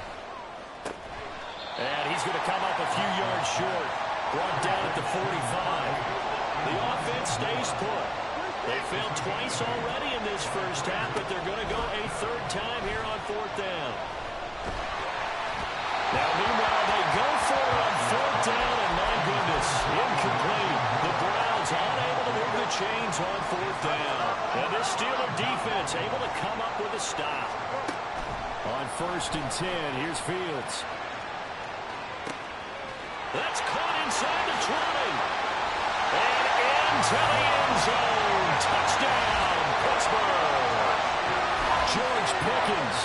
Speaker 1: And he's going to come up a few yards short. Brought down at the 45. The offense stays put. They failed twice already in this 1st half, but they're going to go a 3rd time here on 4th down. Now, meanwhile, they go for it on 4th down, and my goodness, incomplete. The Browns unable to move the chains on 4th down. And this Steeler defense able to come up with a stop. On 1st and 10, here's Fields. That's caught inside the 20. And into the end zone. Touchdown, Pittsburgh. George Pickens,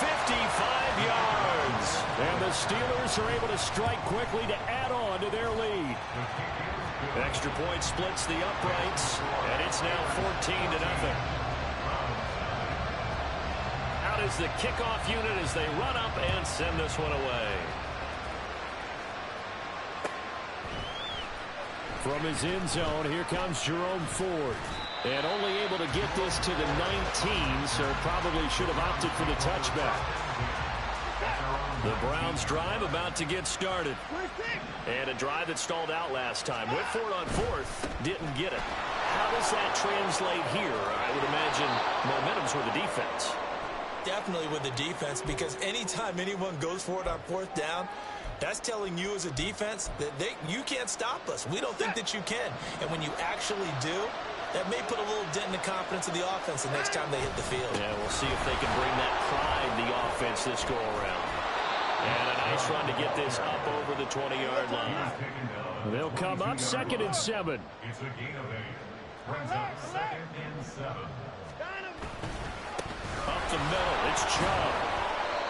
Speaker 1: 55 yards. And the Steelers are able to strike quickly to add on to their lead. Extra point splits the uprights, and it's now 14-0. Out is the kickoff unit as they run up and send this one away. From his end zone, here comes Jerome Ford. And only able to get this to the 19, so probably should have opted for the touchback. The Browns drive about to get started. And a drive that stalled out last time. Went for it on 4th, didn't get it. How does that translate here? I would imagine momentum's with the defense.
Speaker 3: Definitely with the defense, because anytime anyone goes for it on 4th down, That's telling you as a defense that you can't stop us. We don't think that you can. And when you actually do, that may put a little dent in the confidence of the offense the next time they hit the field.
Speaker 1: Yeah, we'll see if they can bring that pride the offense this go-around. And a nice run to get this up over the 20-yard line. They'll come up 2nd and 7.
Speaker 4: It's a gain of 8. Brings up 2nd and 7.
Speaker 1: Up the middle, it's Chubb.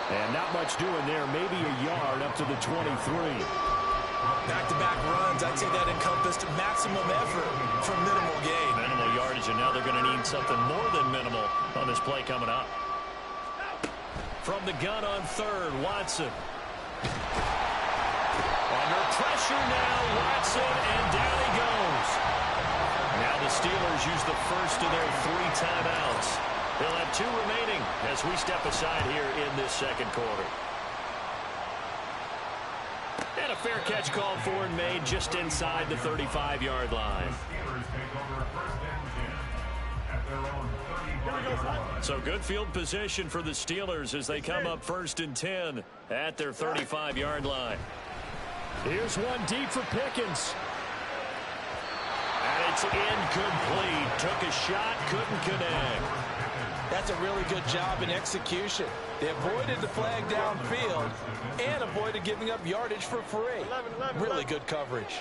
Speaker 1: And not much doing there, maybe a yard up to the 23.
Speaker 3: Back-to-back runs, I'd say that encompassed maximum effort for minimal gain.
Speaker 1: Minimal yardage, and now they're going to need something more than minimal on this play coming up. From the gun on 3rd, Watson. Under pressure now, Watson, and down he goes. Now the Steelers use the first of their 3 timeouts. They'll have 2 remaining as we step aside here in this second quarter. And a fair catch called for and made just inside the 35-yard line.
Speaker 4: The Steelers take over 1st and 10 at their own 35-yard line.
Speaker 1: So good field position for the Steelers as they come up 1st and 10 at their 35-yard line. Here's one deep for Pickens. And it's incomplete. Took a shot, couldn't connect.
Speaker 3: That's a really good job in execution. They avoided the flag downfield and avoided giving up yardage for free. Really good coverage.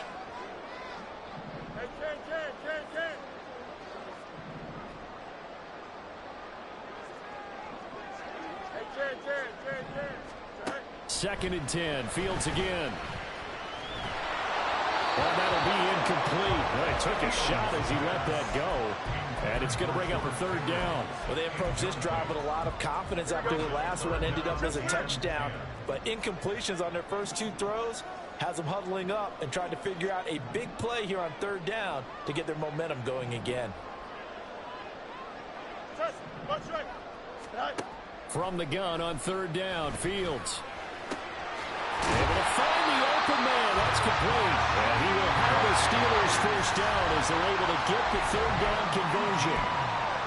Speaker 2: Hey, Ken. Hey, Ken.
Speaker 1: 2nd and 10. Fields again. Well, that'll be incomplete. Well, he took a shot as he let that go. And it's going to bring up a 3rd down.
Speaker 3: Well, they approached this drive with a lot of confidence after the last one ended up as a touchdown. But incompletions on their first 2 throws has them huddling up and trying to figure out a big play here on 3rd down to get their momentum going again.
Speaker 1: From the gun on 3rd down, Fields. Able to find the open man. That's complete. And he will have the Steelers first down as they're able to get the 3rd down conversion.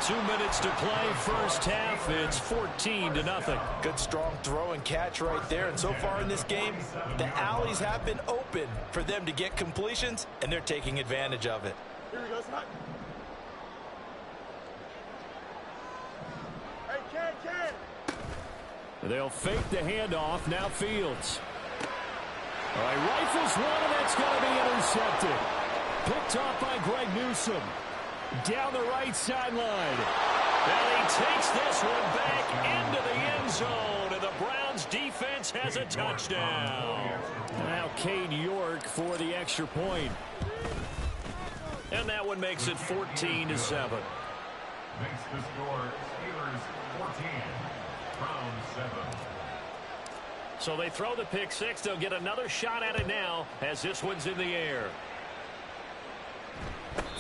Speaker 1: 2 minutes to play, first half. It's 14-0.
Speaker 3: Good strong throw and catch right there. And so far in this game, the alleys have been open for them to get completions, and they're taking advantage of it.
Speaker 2: Here we go, Scott. Hey, Ken.
Speaker 1: They'll fake the handoff. Now Fields. All right, rifles one, and that's going to be intercepted. Picked off by Greg Newsome. Down the right sideline. And he takes this one back into the end zone, and the Browns defense has a touchdown. Now Cade York for the extra point. And that one makes it 14-7.
Speaker 4: Makes the score Steelers 14, Browns 7.
Speaker 1: So they throw the pick 6. They'll get another shot at it now as this one's in the air.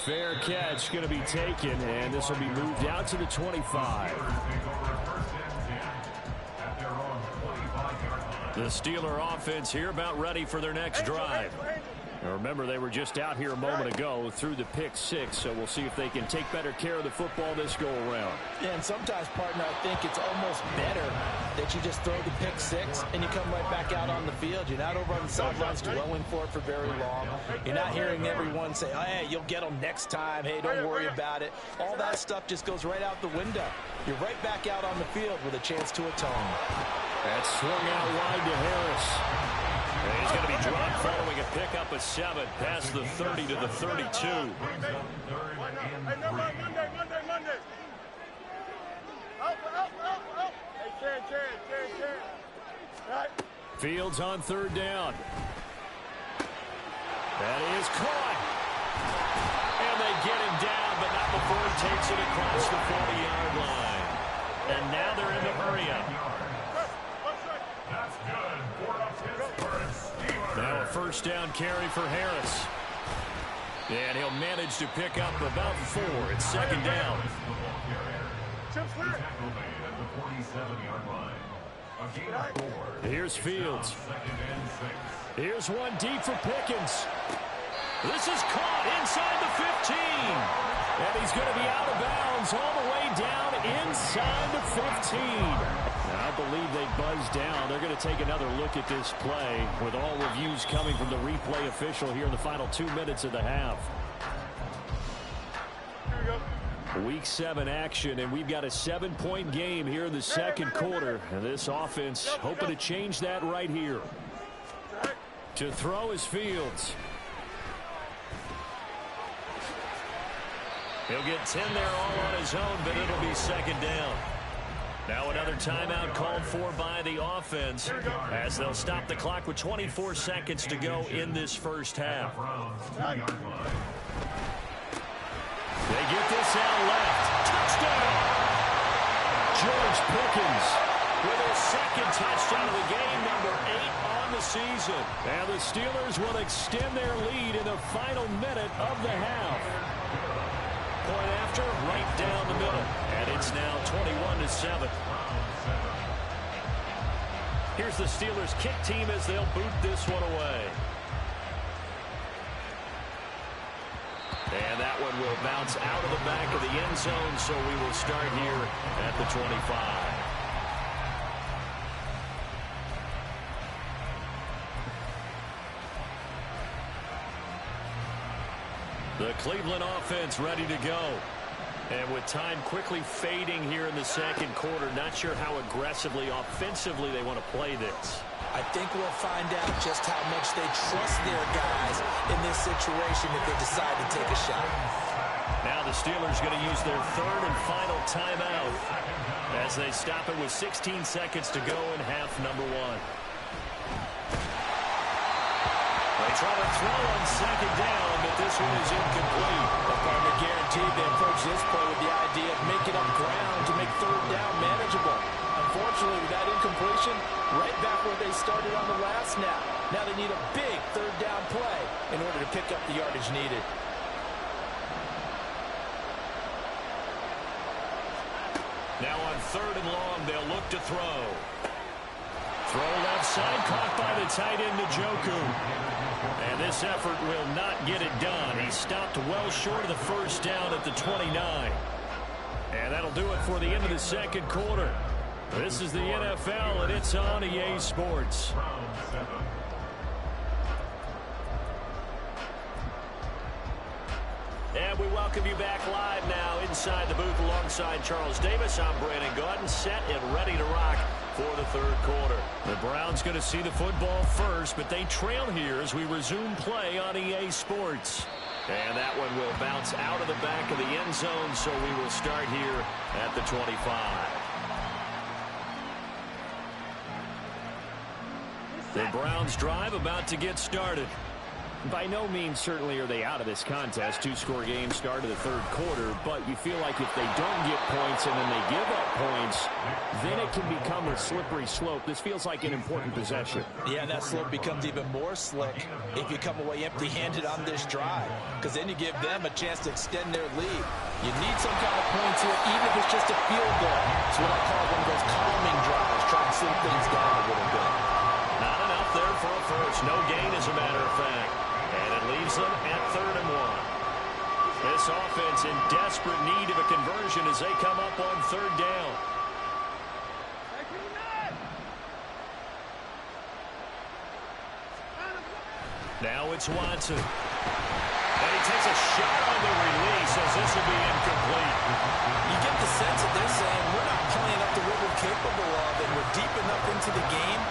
Speaker 1: Fair catch going to be taken, and this will be moved out to the 25. The Steeler offense here about ready for their next drive. Now remember, they were just out here a moment ago through the pick 6, so we'll see if they can take better care of the football this go-around.
Speaker 3: Yeah, and sometimes, partner, I think it's almost better that you just throw the pick 6 and you come right back out on the field. You're not over on the sidelines dwelling for it for very long. You're not hearing everyone say, oh, hey, you'll get them next time. Hey, don't worry about it. All that stuff just goes right out the window. You're right back out on the field with a chance to atone.
Speaker 1: That's swung out wide to Harris. And he's going to be dropped following a pickup of 7 past the 30 to the 32.
Speaker 2: Hey, no, Monday. Up. Hey, Ken. Right.
Speaker 1: Fields on 3rd down. That is caught. And they get him down, but not before he takes it across the 40-yard line. And now they're in the hurry-up.
Speaker 4: That's good.
Speaker 1: Now a first down carry for Harris. And he'll manage to pick up about 4. It's 2nd down. Here's Fields. Here's one deep for Pickens. This is caught inside the 15. And he's going to be out of bounds all the way down inside the 15. I believe they buzzed down. They're going to take another look at this play with all reviews coming from the replay official here in the final 2 minutes of the half. Week 7 action, and we've got a 7-point game here in the second quarter. And this offense hoping to change that right here. To throw is Fields. He'll get 10 there all on his own, but it'll be second down. Now another timeout called for by the offense as they'll stop the clock with 24 seconds to go in this first half. They get this out left. Touchdown! George Pickens with his second touchdown of the game, number 8 on the season. And the Steelers will extend their lead in the final minute of the half. Point after, right down the middle. And it's now 21-7. Here's the Steelers kick team as they'll boot this one away. And that one will bounce out of the back of the end zone, so we will start here at the 25. The Cleveland offense ready to go. And with time quickly fading here in the second quarter, not sure how aggressively, offensively they want to play this.
Speaker 3: I think we'll find out just how much they trust their guys in this situation if they decide to take a shot.
Speaker 1: Now the Steelers going to use their third and final timeout as they stop it with 16 seconds to go in half number 1. They try to throw on second down, but this one is incomplete.
Speaker 5: The partner guaranteed they approach this play with the idea of making up ground to make third down manageable. Unfortunately, with that incompletion, right back where they started on the last snap. Now they need a big third down play in order to pick up the yardage needed.
Speaker 1: Now on third and long, they'll look to throw. Throw left side, caught by the tight end, Njoku. And this effort will not get it done. He stopped well short of the first down at the 29. And that'll do it for the end of the second quarter. This is the NFL, and it's on EA Sports. And we welcome you back live now inside the booth alongside Charles Davis. I'm Brandon Gaudin, set and ready to rock for the third quarter. The Browns going to see the football first, but they trail here as we resume play on EA Sports. And that one will bounce out of the back of the end zone, so we will start here at the 25. The Browns drive about to get started. By no means certainly are they out of this contest. Two-score game start of the third quarter, but you feel like if they don't get points and then they give up points, then it can become a slippery slope. This feels like an important possession.
Speaker 3: Yeah, that slope becomes even more slick if you come away empty-handed on this drive, because then you give them a chance to extend their lead. You need some kind of points here, even if it's just a field goal. It's what I call one of those calming drives, trying to slow things down a little bit.
Speaker 1: Not enough there for a first. No gain, as a matter of fact. And it leaves them at 3rd and 1. This offense in desperate need of a conversion as they come up on 3rd down. Now it's Watson. And he takes a shot on the release as this will be incomplete.
Speaker 3: You get the sense that they're saying we're not playing up to what we're capable of, and we're deep enough into the game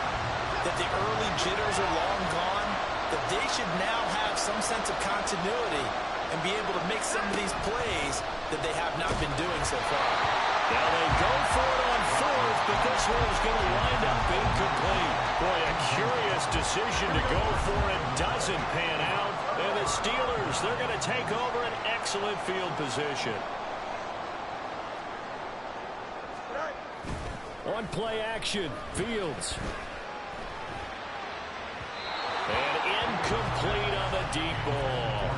Speaker 3: that the early jitters are long gone, that they should now have some sense of continuity and be able to make some of these plays that they have not been doing so far.
Speaker 1: Now they go for it on 4th, but this one is going to wind up incomplete. Boy, a curious decision to go for it doesn't pan out. And the Steelers, they're going to take over an excellent field position. On play action, Fields. And incomplete on the deep ball.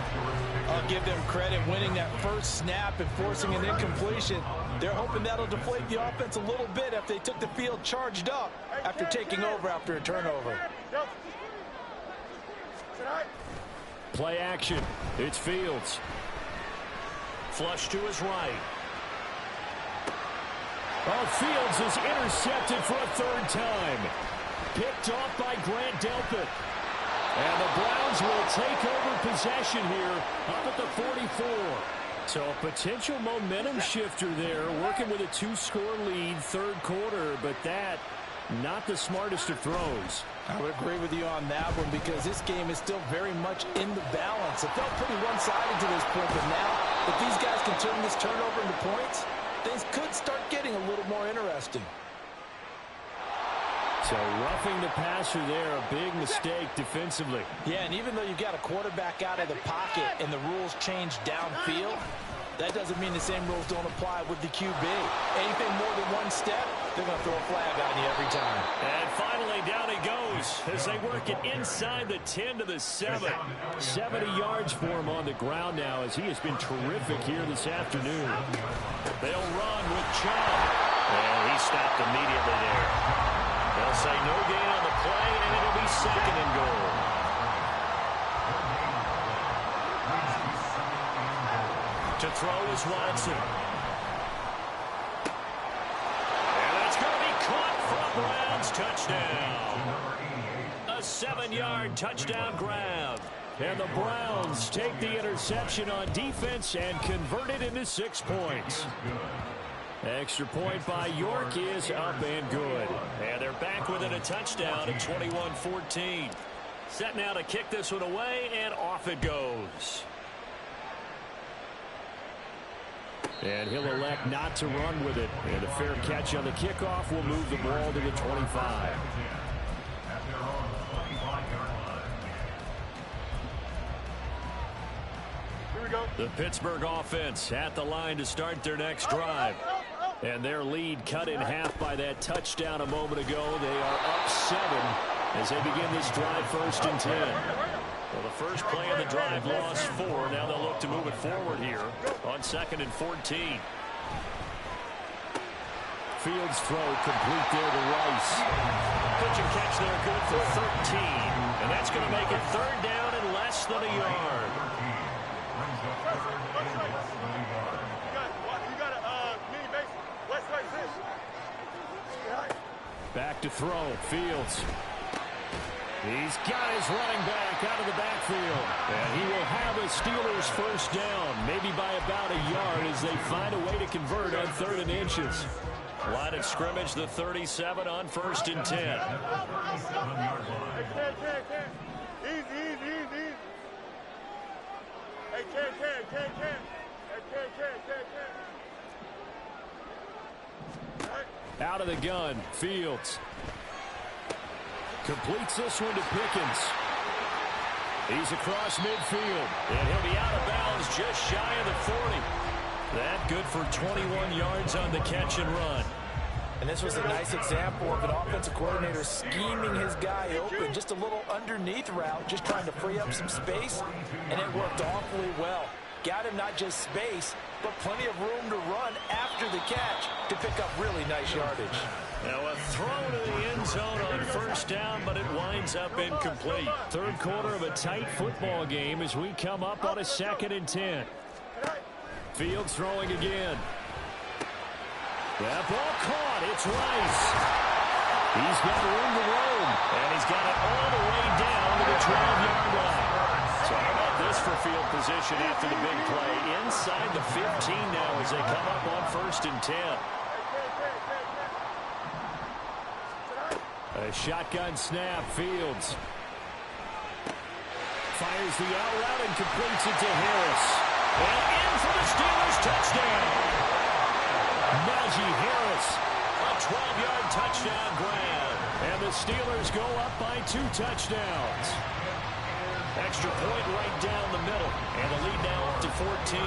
Speaker 5: I'll give them credit winning that first snap and forcing an incompletion. They're hoping that'll deflate the offense a little bit if they took the field charged up after taking over after a turnover.
Speaker 1: Play action. It's Fields. Flush to his right. Oh, Fields is intercepted for a third time. Picked off by Grant Delpit. And the Browns will take over possession here up at the 44. So a potential momentum shifter there, working with a 2-score lead, third quarter, but that, not the smartest of throws.
Speaker 5: I would agree with you on that one because this game is still very much in the balance. It felt pretty one-sided to this point, but now if these guys can turn this turnover into points, things could start getting a little more interesting.
Speaker 1: So roughing the passer there, a big mistake defensively.
Speaker 5: Yeah, and even though you got a quarterback out of the pocket and the rules change downfield, that doesn't mean the same rules don't apply with the QB. Anything more than one step, they're going to throw a flag on you every time.
Speaker 1: And finally, down he goes as they work it inside the 10 to the 7. 70 yards for him on the ground now as he has been terrific here this afternoon. They'll run with Chubb. And he stopped immediately there. They'll say no gain on the play, and it'll be second and goal. To throw is Watson. And that's going to be caught from Browns. Touchdown. A 7-yard touchdown grab. And the Browns take the interception on defense and convert it into 6 points. Extra point by York is up and good. And they're back within a touchdown at 21-14. Set now to kick this one away, and off it goes. And he'll elect not to run with it. And a fair catch on the kickoff will move the ball to the 25.
Speaker 2: Here we go.
Speaker 1: The Pittsburgh offense at the line to start their next drive. And their lead cut in half by that touchdown a moment ago. They are up 7 as they begin this drive, 1st and 10. Well, the first play of the drive lost 4. Now they'll look to move it forward here on 2nd and 14. Fields throw complete there to Rice. Pitch and catch there good for 13. And that's going to make it 3rd down and less than a yard. Back to throw. Fields. He's got his running back out of the backfield. And he will have a Steelers first down, maybe by about a yard as they find a way to convert on 3rd and inches. Line of scrimmage, the 37 on 1st and 10.
Speaker 2: Easy. Hey, Ken.
Speaker 1: Out of the gun, Fields. Completes this one to Pickens. He's across midfield, and he'll be out of bounds just shy of the 40. That good for 21 yards on the catch and run.
Speaker 5: And this was a nice example of an offensive coordinator scheming his guy open. Just a little underneath route, just trying to free up some space, and it worked awfully well. Got him not just space, but plenty of room to run after the catch to pick up really nice yardage.
Speaker 1: Now a throw to the end zone on 1st down, but it winds up incomplete. 3rd quarter of a tight football game as we come up on a 2nd and 10. Fields throwing again. That ball caught. It's Rice. He's got room to roam, and he's got it all the way down to the 12-yard line. So how about this for field position after the big play? Inside the 15 now as they come up on 1st and 10. A shotgun snap, Fields. Fires the out route and completes it to Harris. And in for the Steelers touchdown. Najee Harris, a 12-yard touchdown grab. And the Steelers go up by 2 touchdowns. Extra point right down the middle. And the lead now up to 14.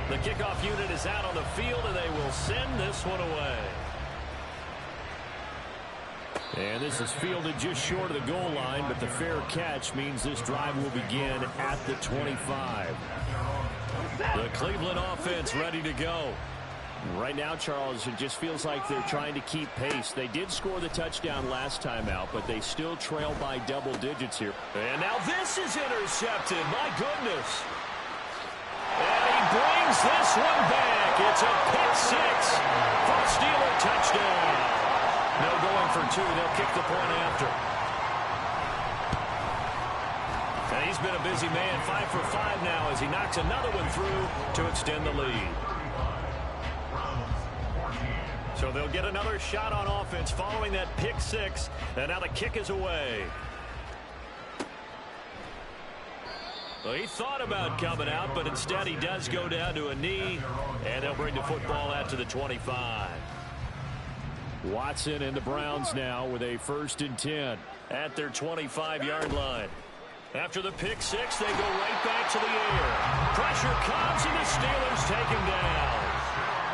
Speaker 1: The kickoff unit is out on the field, and they will send this one away. And this is fielded just short of the goal line, but the fair catch means this drive will begin at the 25. The Cleveland offense ready to go. Right now, Charles, it just feels like they're trying to keep pace. They did score the touchdown last time out, but they still trail by double digits here. And now this is intercepted. My goodness. And he brings this one back. back. It's a pick six for a Steeler touchdown. No going for two. They'll kick the point after. And he's been a busy man, 5 for 5 now as he knocks another one through to extend the lead. So they'll get another shot on offense following that pick six. And now the kick is away. Well, he thought about coming out, but instead he does go down to a knee, and they'll bring the football out to the 25. Watson and the Browns now with a 1st and 10 at their 25-yard line. After the pick six, they go right back to the air. Pressure comes, and the Steelers take him down.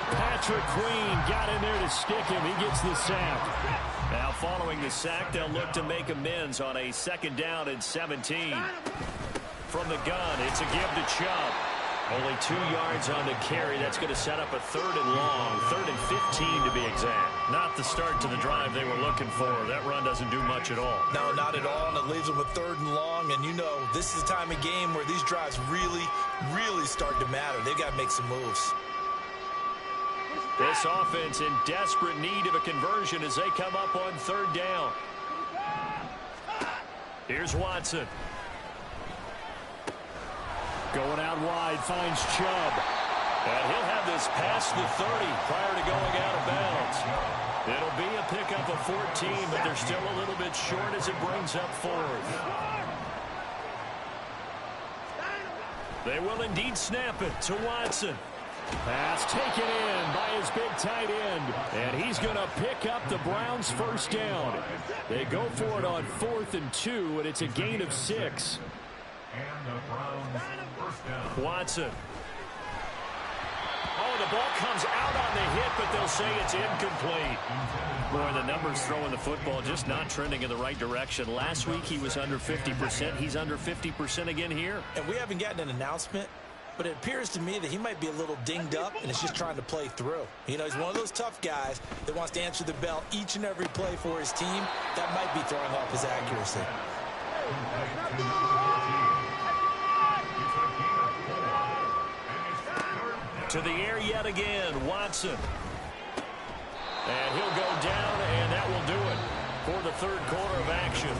Speaker 1: Patrick Queen got in there to stick him. He gets the sack. Now following the sack, they'll look to make amends on a 2nd down and 17. From the gun, it's a give to Chubb. Only 2 yards on the carry. That's going to set up a 3rd and long, 3rd and 15 to be exact. Not the start to the drive they were looking for. That run doesn't do much at all.
Speaker 5: No, not at all, and it leaves them with 3rd and long. And you know, this is the time of game where these drives really, really start to matter. They've got to make some moves.
Speaker 1: This offense in desperate need of a conversion as they come up on 3rd down. Here's Watson. Going out wide, finds Chubb. And he'll have this past the 30 prior to going out of bounds. It'll be a pickup of 14, but they're still a little bit short as it brings up 4th. They will indeed snap it to Watson. Pass taken in by his big tight end. And he's going to pick up the Browns' 1st down. They go for it on 4th and 2, and it's a gain of 6.
Speaker 4: And the Browns' 1st down.
Speaker 1: Watson. Oh, the ball comes out on the hit, but they'll say it's incomplete. Boy, the numbers throwing the football just not trending in the right direction. Last week he was under 50%. He's under 50% again here.
Speaker 5: And we haven't gotten an announcement, but it appears to me that he might be a little dinged up and is just trying to play through. You know, he's one of those tough guys that wants to answer the bell each and every play for his team. That might be throwing off his accuracy.
Speaker 1: To the air yet again, Watson. And he'll go down, and that will do it for the 3rd quarter of action.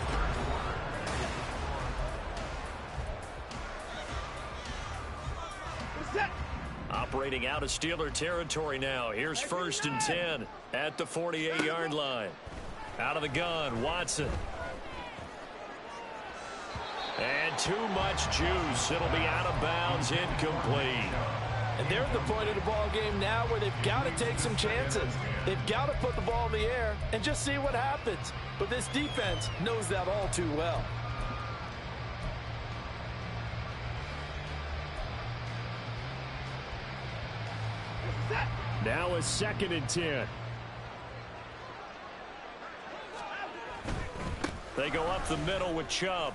Speaker 1: Operating out of Steeler territory now. Here's 1st and 10 at the 48-yard line. Out of the gun, Watson. And too much juice. It'll be out of bounds, incomplete.
Speaker 3: And they're at the point of the ball game now where they've got to take some chances. They've got to put the ball in the air and just see what happens. But this defense knows that all too well.
Speaker 1: Now a 2nd and 10. They go up the middle with Chubb.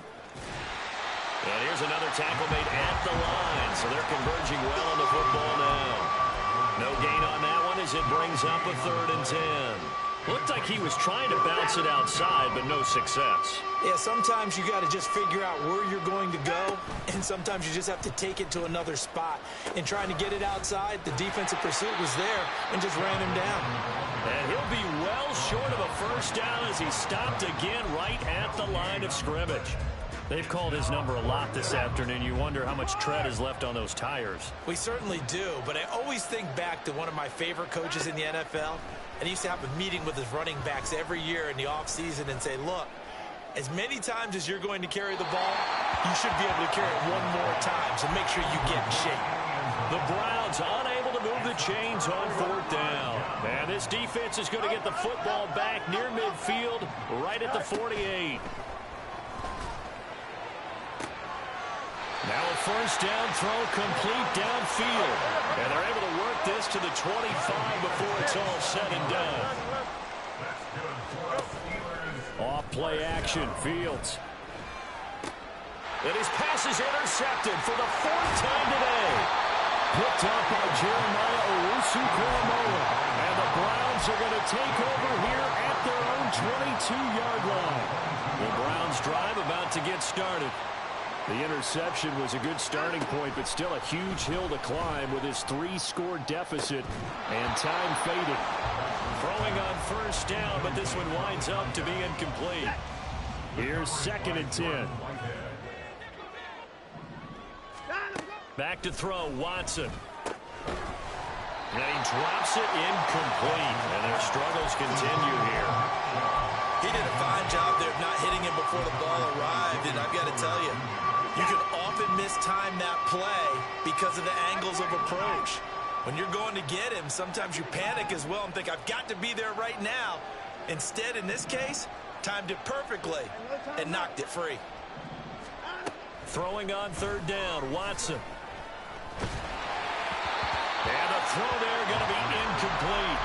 Speaker 1: And here's another tackle made at the line. So they're converging well on the football now. No gain on that one as it brings up a 3rd and 10. Looked like he was trying to bounce it outside, but no success.
Speaker 5: Yeah, sometimes you got to just figure out where you're going to go, and sometimes you just have to take it to another spot. And trying to get it outside, the defensive pursuit was there and just ran him down.
Speaker 1: And he'll be well short of a 1st down as he stopped again right at the line of scrimmage. They've called his number a lot this afternoon. You wonder how much tread is left on those tires.
Speaker 5: We certainly do, but I always think back to one of my favorite coaches in the NFL, and he used to have a meeting with his running backs every year in the offseason and say, look, as many times as you're going to carry the ball, you should be able to carry it one more time, so make sure you get in shape.
Speaker 1: The Browns unable to move the chains on 4th down. And this defense is going to get the football back near midfield, right at the 48. Now a 1st down throw complete downfield. And they're able to work this to the 25 before it's all said and done. Off play action, Fields. And his pass is intercepted for the 4th time today. Picked up by Jeremiah Owusu-Koramoah. And the Browns are going to take over here at their own 22-yard line. The Browns drive about to get started. The interception was a good starting point, but still a huge hill to climb with his 3-score deficit and time fading. Throwing on first down, but this one winds up to be incomplete. Here's 2nd and 10. Back to throw, Watson. And he drops it incomplete, and their struggles continue here.
Speaker 3: He did a fine job there of not hitting him before the ball arrived, and I've got to tell you, you can often mistime that play because of the angles of approach. When you're going to get him, sometimes you panic as well and think, I've got to be there right now. Instead, in this case, timed it perfectly and knocked it free.
Speaker 1: Throwing on 3rd down, Watson. And the throw there going to be incomplete.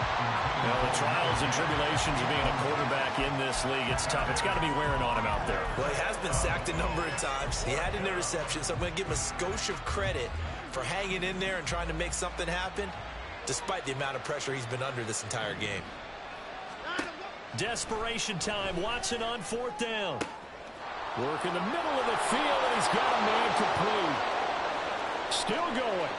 Speaker 1: Well, the trials and tribulations of being a quarterback in this league, it's tough. It's got to be wearing on him out there.
Speaker 3: Well, he has been sacked a number of times. He had an interception, so I'm going to give him a skosh of credit for hanging in there and trying to make something happen, despite the amount of pressure he's been under this entire game.
Speaker 1: Desperation time. Watson on 4th down. Work in the middle of the field, and he's got a man complete. Still going.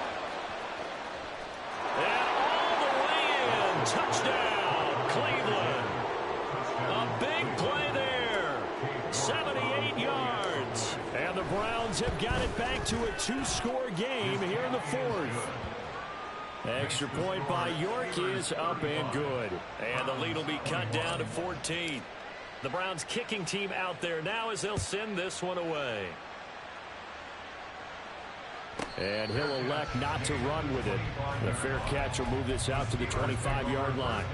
Speaker 1: And all the way in. Touchdown, Cleveland. A big play there. 78 yards. And the Browns have got it back to a 2-score game here in the 4th. Extra point by York is up and good. And the lead will be cut down to 14. The Browns kicking team out there now as they'll send this one away. And he'll elect not to run with it. The fair catch will move this out to the 25-yard line.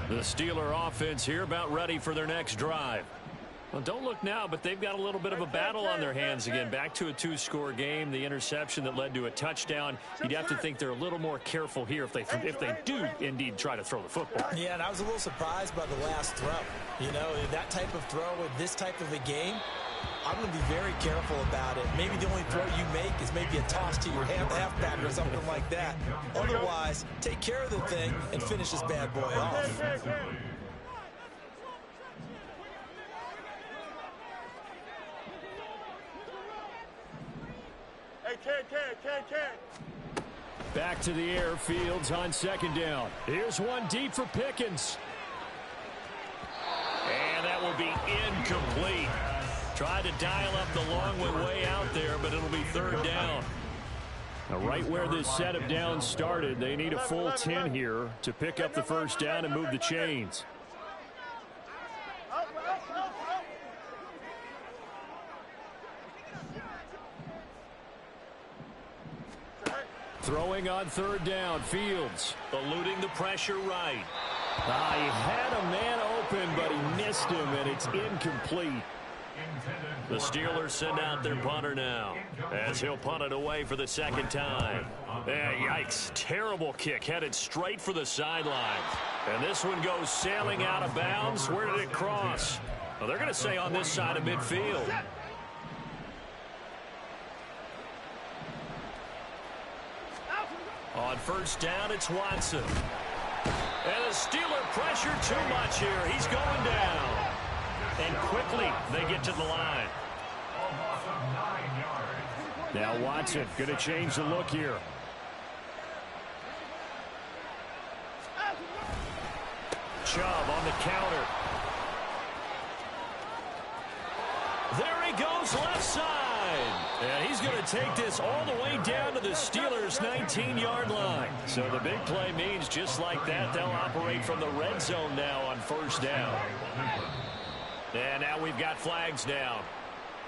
Speaker 1: The Steeler offense here about ready for their next drive. Well, don't look now, but they've got a little bit of a battle on their hands again. Back to a 2-score game. The interception that led to a touchdown. You'd have to think they're a little more careful here if they do indeed try to throw the football.
Speaker 3: Yeah, and I was a little surprised by the last throw. You know, that type of throw in this type of a game, I'm going to be very careful about it. Maybe the only throw you make is maybe a toss to your halfback or something like that. Otherwise, take care of the thing and finish this bad boy off.
Speaker 1: Back to the air. Fields on 2nd down. Here's one deep for Pickens. And that will be incomplete. Tried to dial up the long one way out there, but it'll be 3rd down. Now, right where this set of downs started, they need a full 10 here to pick up the 1st down and move the chains. Throwing on 3rd down, Fields eluding the pressure right. He had a man open, but he missed him, and it's incomplete. The Steelers send out their punter now as he'll punt it away for the 2nd time. Yikes, terrible kick headed straight for the sideline. And this one goes sailing out of bounds. Where did it cross? Well, they're going to say on this side of midfield. On 1st down, it's Watson. And the Steeler pressure too much here. He's going down. And quickly, they get to the line. Now Watson going to change the look here. Chubb on the counter. There he goes left side. And he's going to take this all the way down to the Steelers' 19-yard line. So the big play means just like that, they'll operate from the red zone now on 1st down. And now we've got flags down.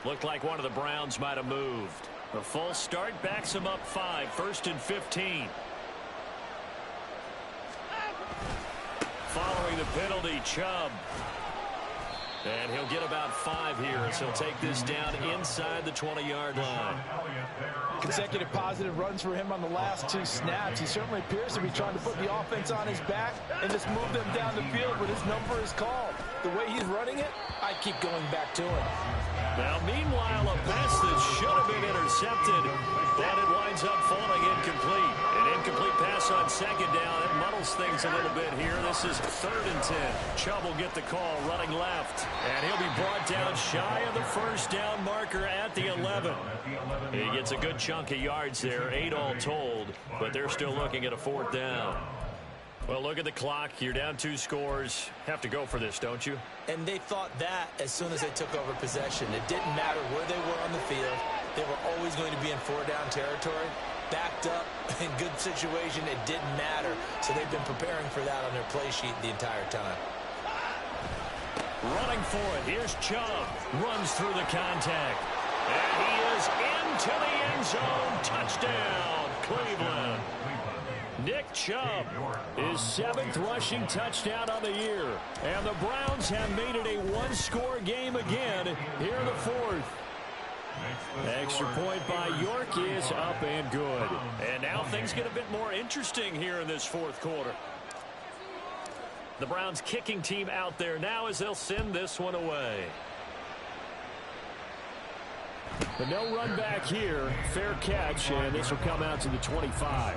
Speaker 1: Looked like one of the Browns might have moved. The full start backs him up 5, 1st and 15. Following the penalty, Chubb. And he'll get about 5 here as he'll take this down inside the 20-yard line.
Speaker 5: Consecutive positive runs for him on the last 2 snaps. He certainly appears to be trying to put the offense on his back and just move them down the field when his number is called. The way he's running it, I keep going back to him.
Speaker 1: Now, meanwhile, a pass that should have been intercepted, and it winds up falling incomplete. An incomplete incomplete pass on second down. It muddles things a little bit here. This is 3rd and 10. Chubb will get the call running left. And he'll be brought down shy of the first down marker at the 11. He gets a good chunk of yards there, 8 all told, but they're still looking at a 4th down. Well, look at the clock. You're down 2 scores. Have to go for this, don't you?
Speaker 3: And they thought that as soon as they took over possession. It didn't matter where they were on the field. They were always going to be in 4-down territory. Backed up, in good situation, it didn't matter. So they've been preparing for that on their play sheet the entire time.
Speaker 1: Running for it. Here's Chubb. Runs through the contact. And he is into the end zone. Touchdown, Cleveland. Nick Chubb, his 7th rushing touchdown on the year. And the Browns have made it a 1-score game again here in the 4th. Extra point by York is up and good. And now things get a bit more interesting here in this 4th quarter. The Browns kicking team out there now as they'll send this one away. But no run back here. Fair catch, and this will come out to the 25.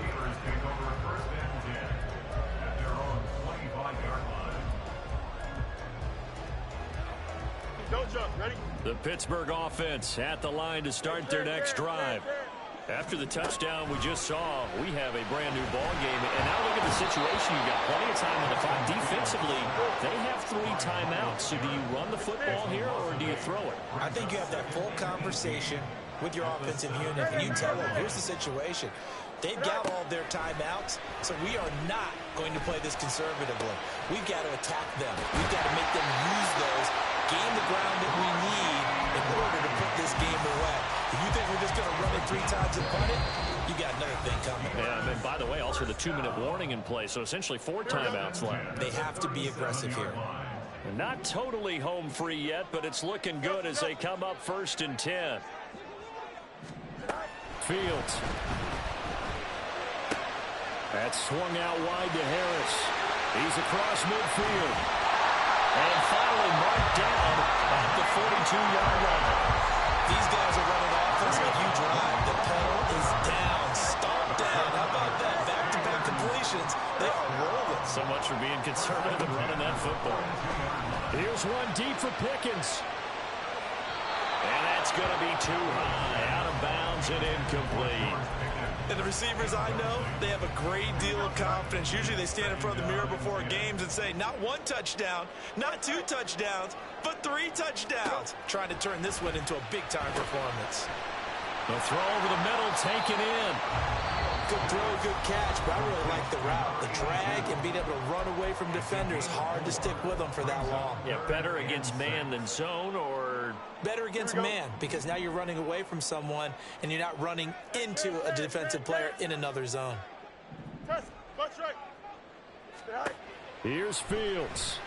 Speaker 2: Don't jump. Ready?
Speaker 1: The Pittsburgh offense at the line to start their next drive. After the touchdown we just saw, we have a brand new ball game. And now look at the situation. You've got plenty of time on the clock. Defensively, they have 3 timeouts. So do you run the football here or do you throw it?
Speaker 3: I think you have that full conversation with your offensive unit, and you tell them, here's the situation. They've got all their timeouts, so we are not going to play this conservatively. We've got to attack them. We've got to make them use those, gain the ground that we need in order to put this game away. If you think we're just going to run it 3 times and punt it, you got another thing coming.
Speaker 1: Yeah, and by the way, also the 2-minute warning in play, so essentially 4 timeouts left.
Speaker 3: They have to be aggressive here.
Speaker 1: Not totally home free yet, but it's looking good as they come up 1st and 10. Fields. That's swung out wide to Harris. He's across midfield. And finally marked down at the 42-yard line.
Speaker 3: These guys are running offense like you drive. The pedal is down, stomped down. How about that? Back-to-back completions. They are rolling.
Speaker 1: So much for being conservative and running that football. Here's one deep for Pickens. And that's going to be too high. Out of bounds and incomplete.
Speaker 5: And the receivers I know, they have a great deal of confidence. Usually they stand in front of the mirror before games and say, not 1 touchdown, not 2 touchdowns, but 3 touchdowns. Trying to turn this one into a big-time performance.
Speaker 1: The throw over the middle, taken in.
Speaker 3: Good throw, good catch, but I really like the route. The drag and being able to run away from defenders, hard to stick with them for that long.
Speaker 1: Yeah, better against man than zone, or
Speaker 3: better against man, because now you're running away from someone and you're not running into a defensive player in another zone.
Speaker 2: Test. Punch right. Stay high.
Speaker 1: Here's Fields.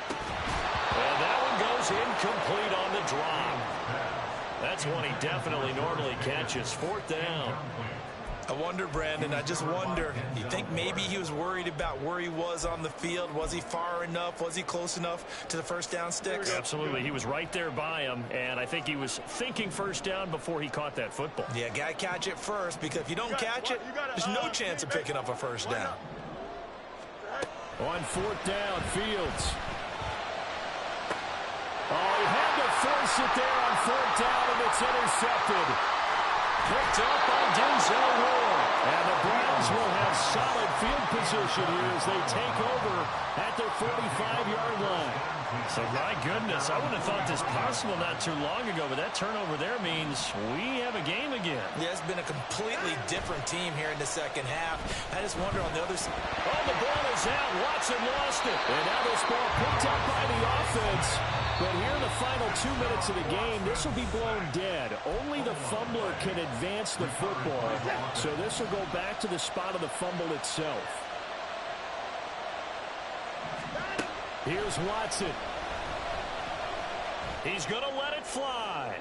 Speaker 1: And that one goes incomplete on the drop. That's one he definitely normally catches. 4th down.
Speaker 5: I wonder, Brandon, I just wonder, you think maybe he was worried about where he was on the field? Was he far enough? Was he close enough to the first down sticks?
Speaker 1: Absolutely. He was right there by him, and I think he was thinking first down before he caught that football.
Speaker 5: Yeah, got to catch it first, because if you don't catch it, there's no chance of picking up a first down.
Speaker 1: On 4th down, Fields. Oh, he had to force it there on 4th down, and it's intercepted. Picked up by Denzel Ward. And the Browns will have solid field position here as they take over at their 45-yard line. So, my goodness, I wouldn't have thought this possible not too long ago, but that turnover there means we have a game again.
Speaker 3: Yeah, it's been a completely different team here in the second half. I just wonder on the other side.
Speaker 1: Oh, the ball is out. Watson lost it. And now this ball picked up by the offense. But here in the final 2 minutes of the game, this will be blown dead. Only the fumbler can advance the football. So this will go back to the spot of the fumble itself. Here's Watson. He's going to let it fly.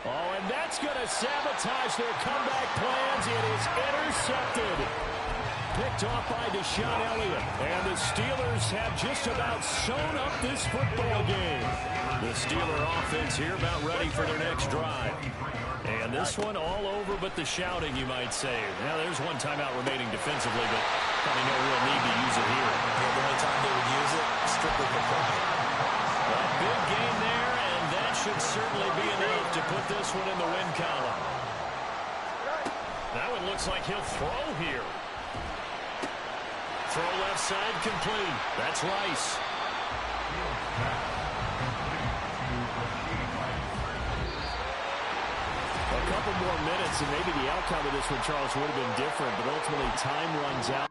Speaker 1: Oh, and that's going to sabotage their comeback plans. It is intercepted. Picked off by Deshaun Elliott. And the Steelers have just about sewn up this football game. The Steeler offense here about ready for their next drive. And And this one all over but the shouting, you might say. Now, there's one timeout remaining defensively, but probably no real need to use it here.
Speaker 3: Yeah, the only time they would use it, strictly for play.
Speaker 1: A big gain there, and that should certainly be enough to put this one in the win column. That one looks like he'll throw here. Throw left side complete. That's Rice. A couple more minutes, and maybe the outcome of this one, Charles, would have been different, but ultimately time runs out.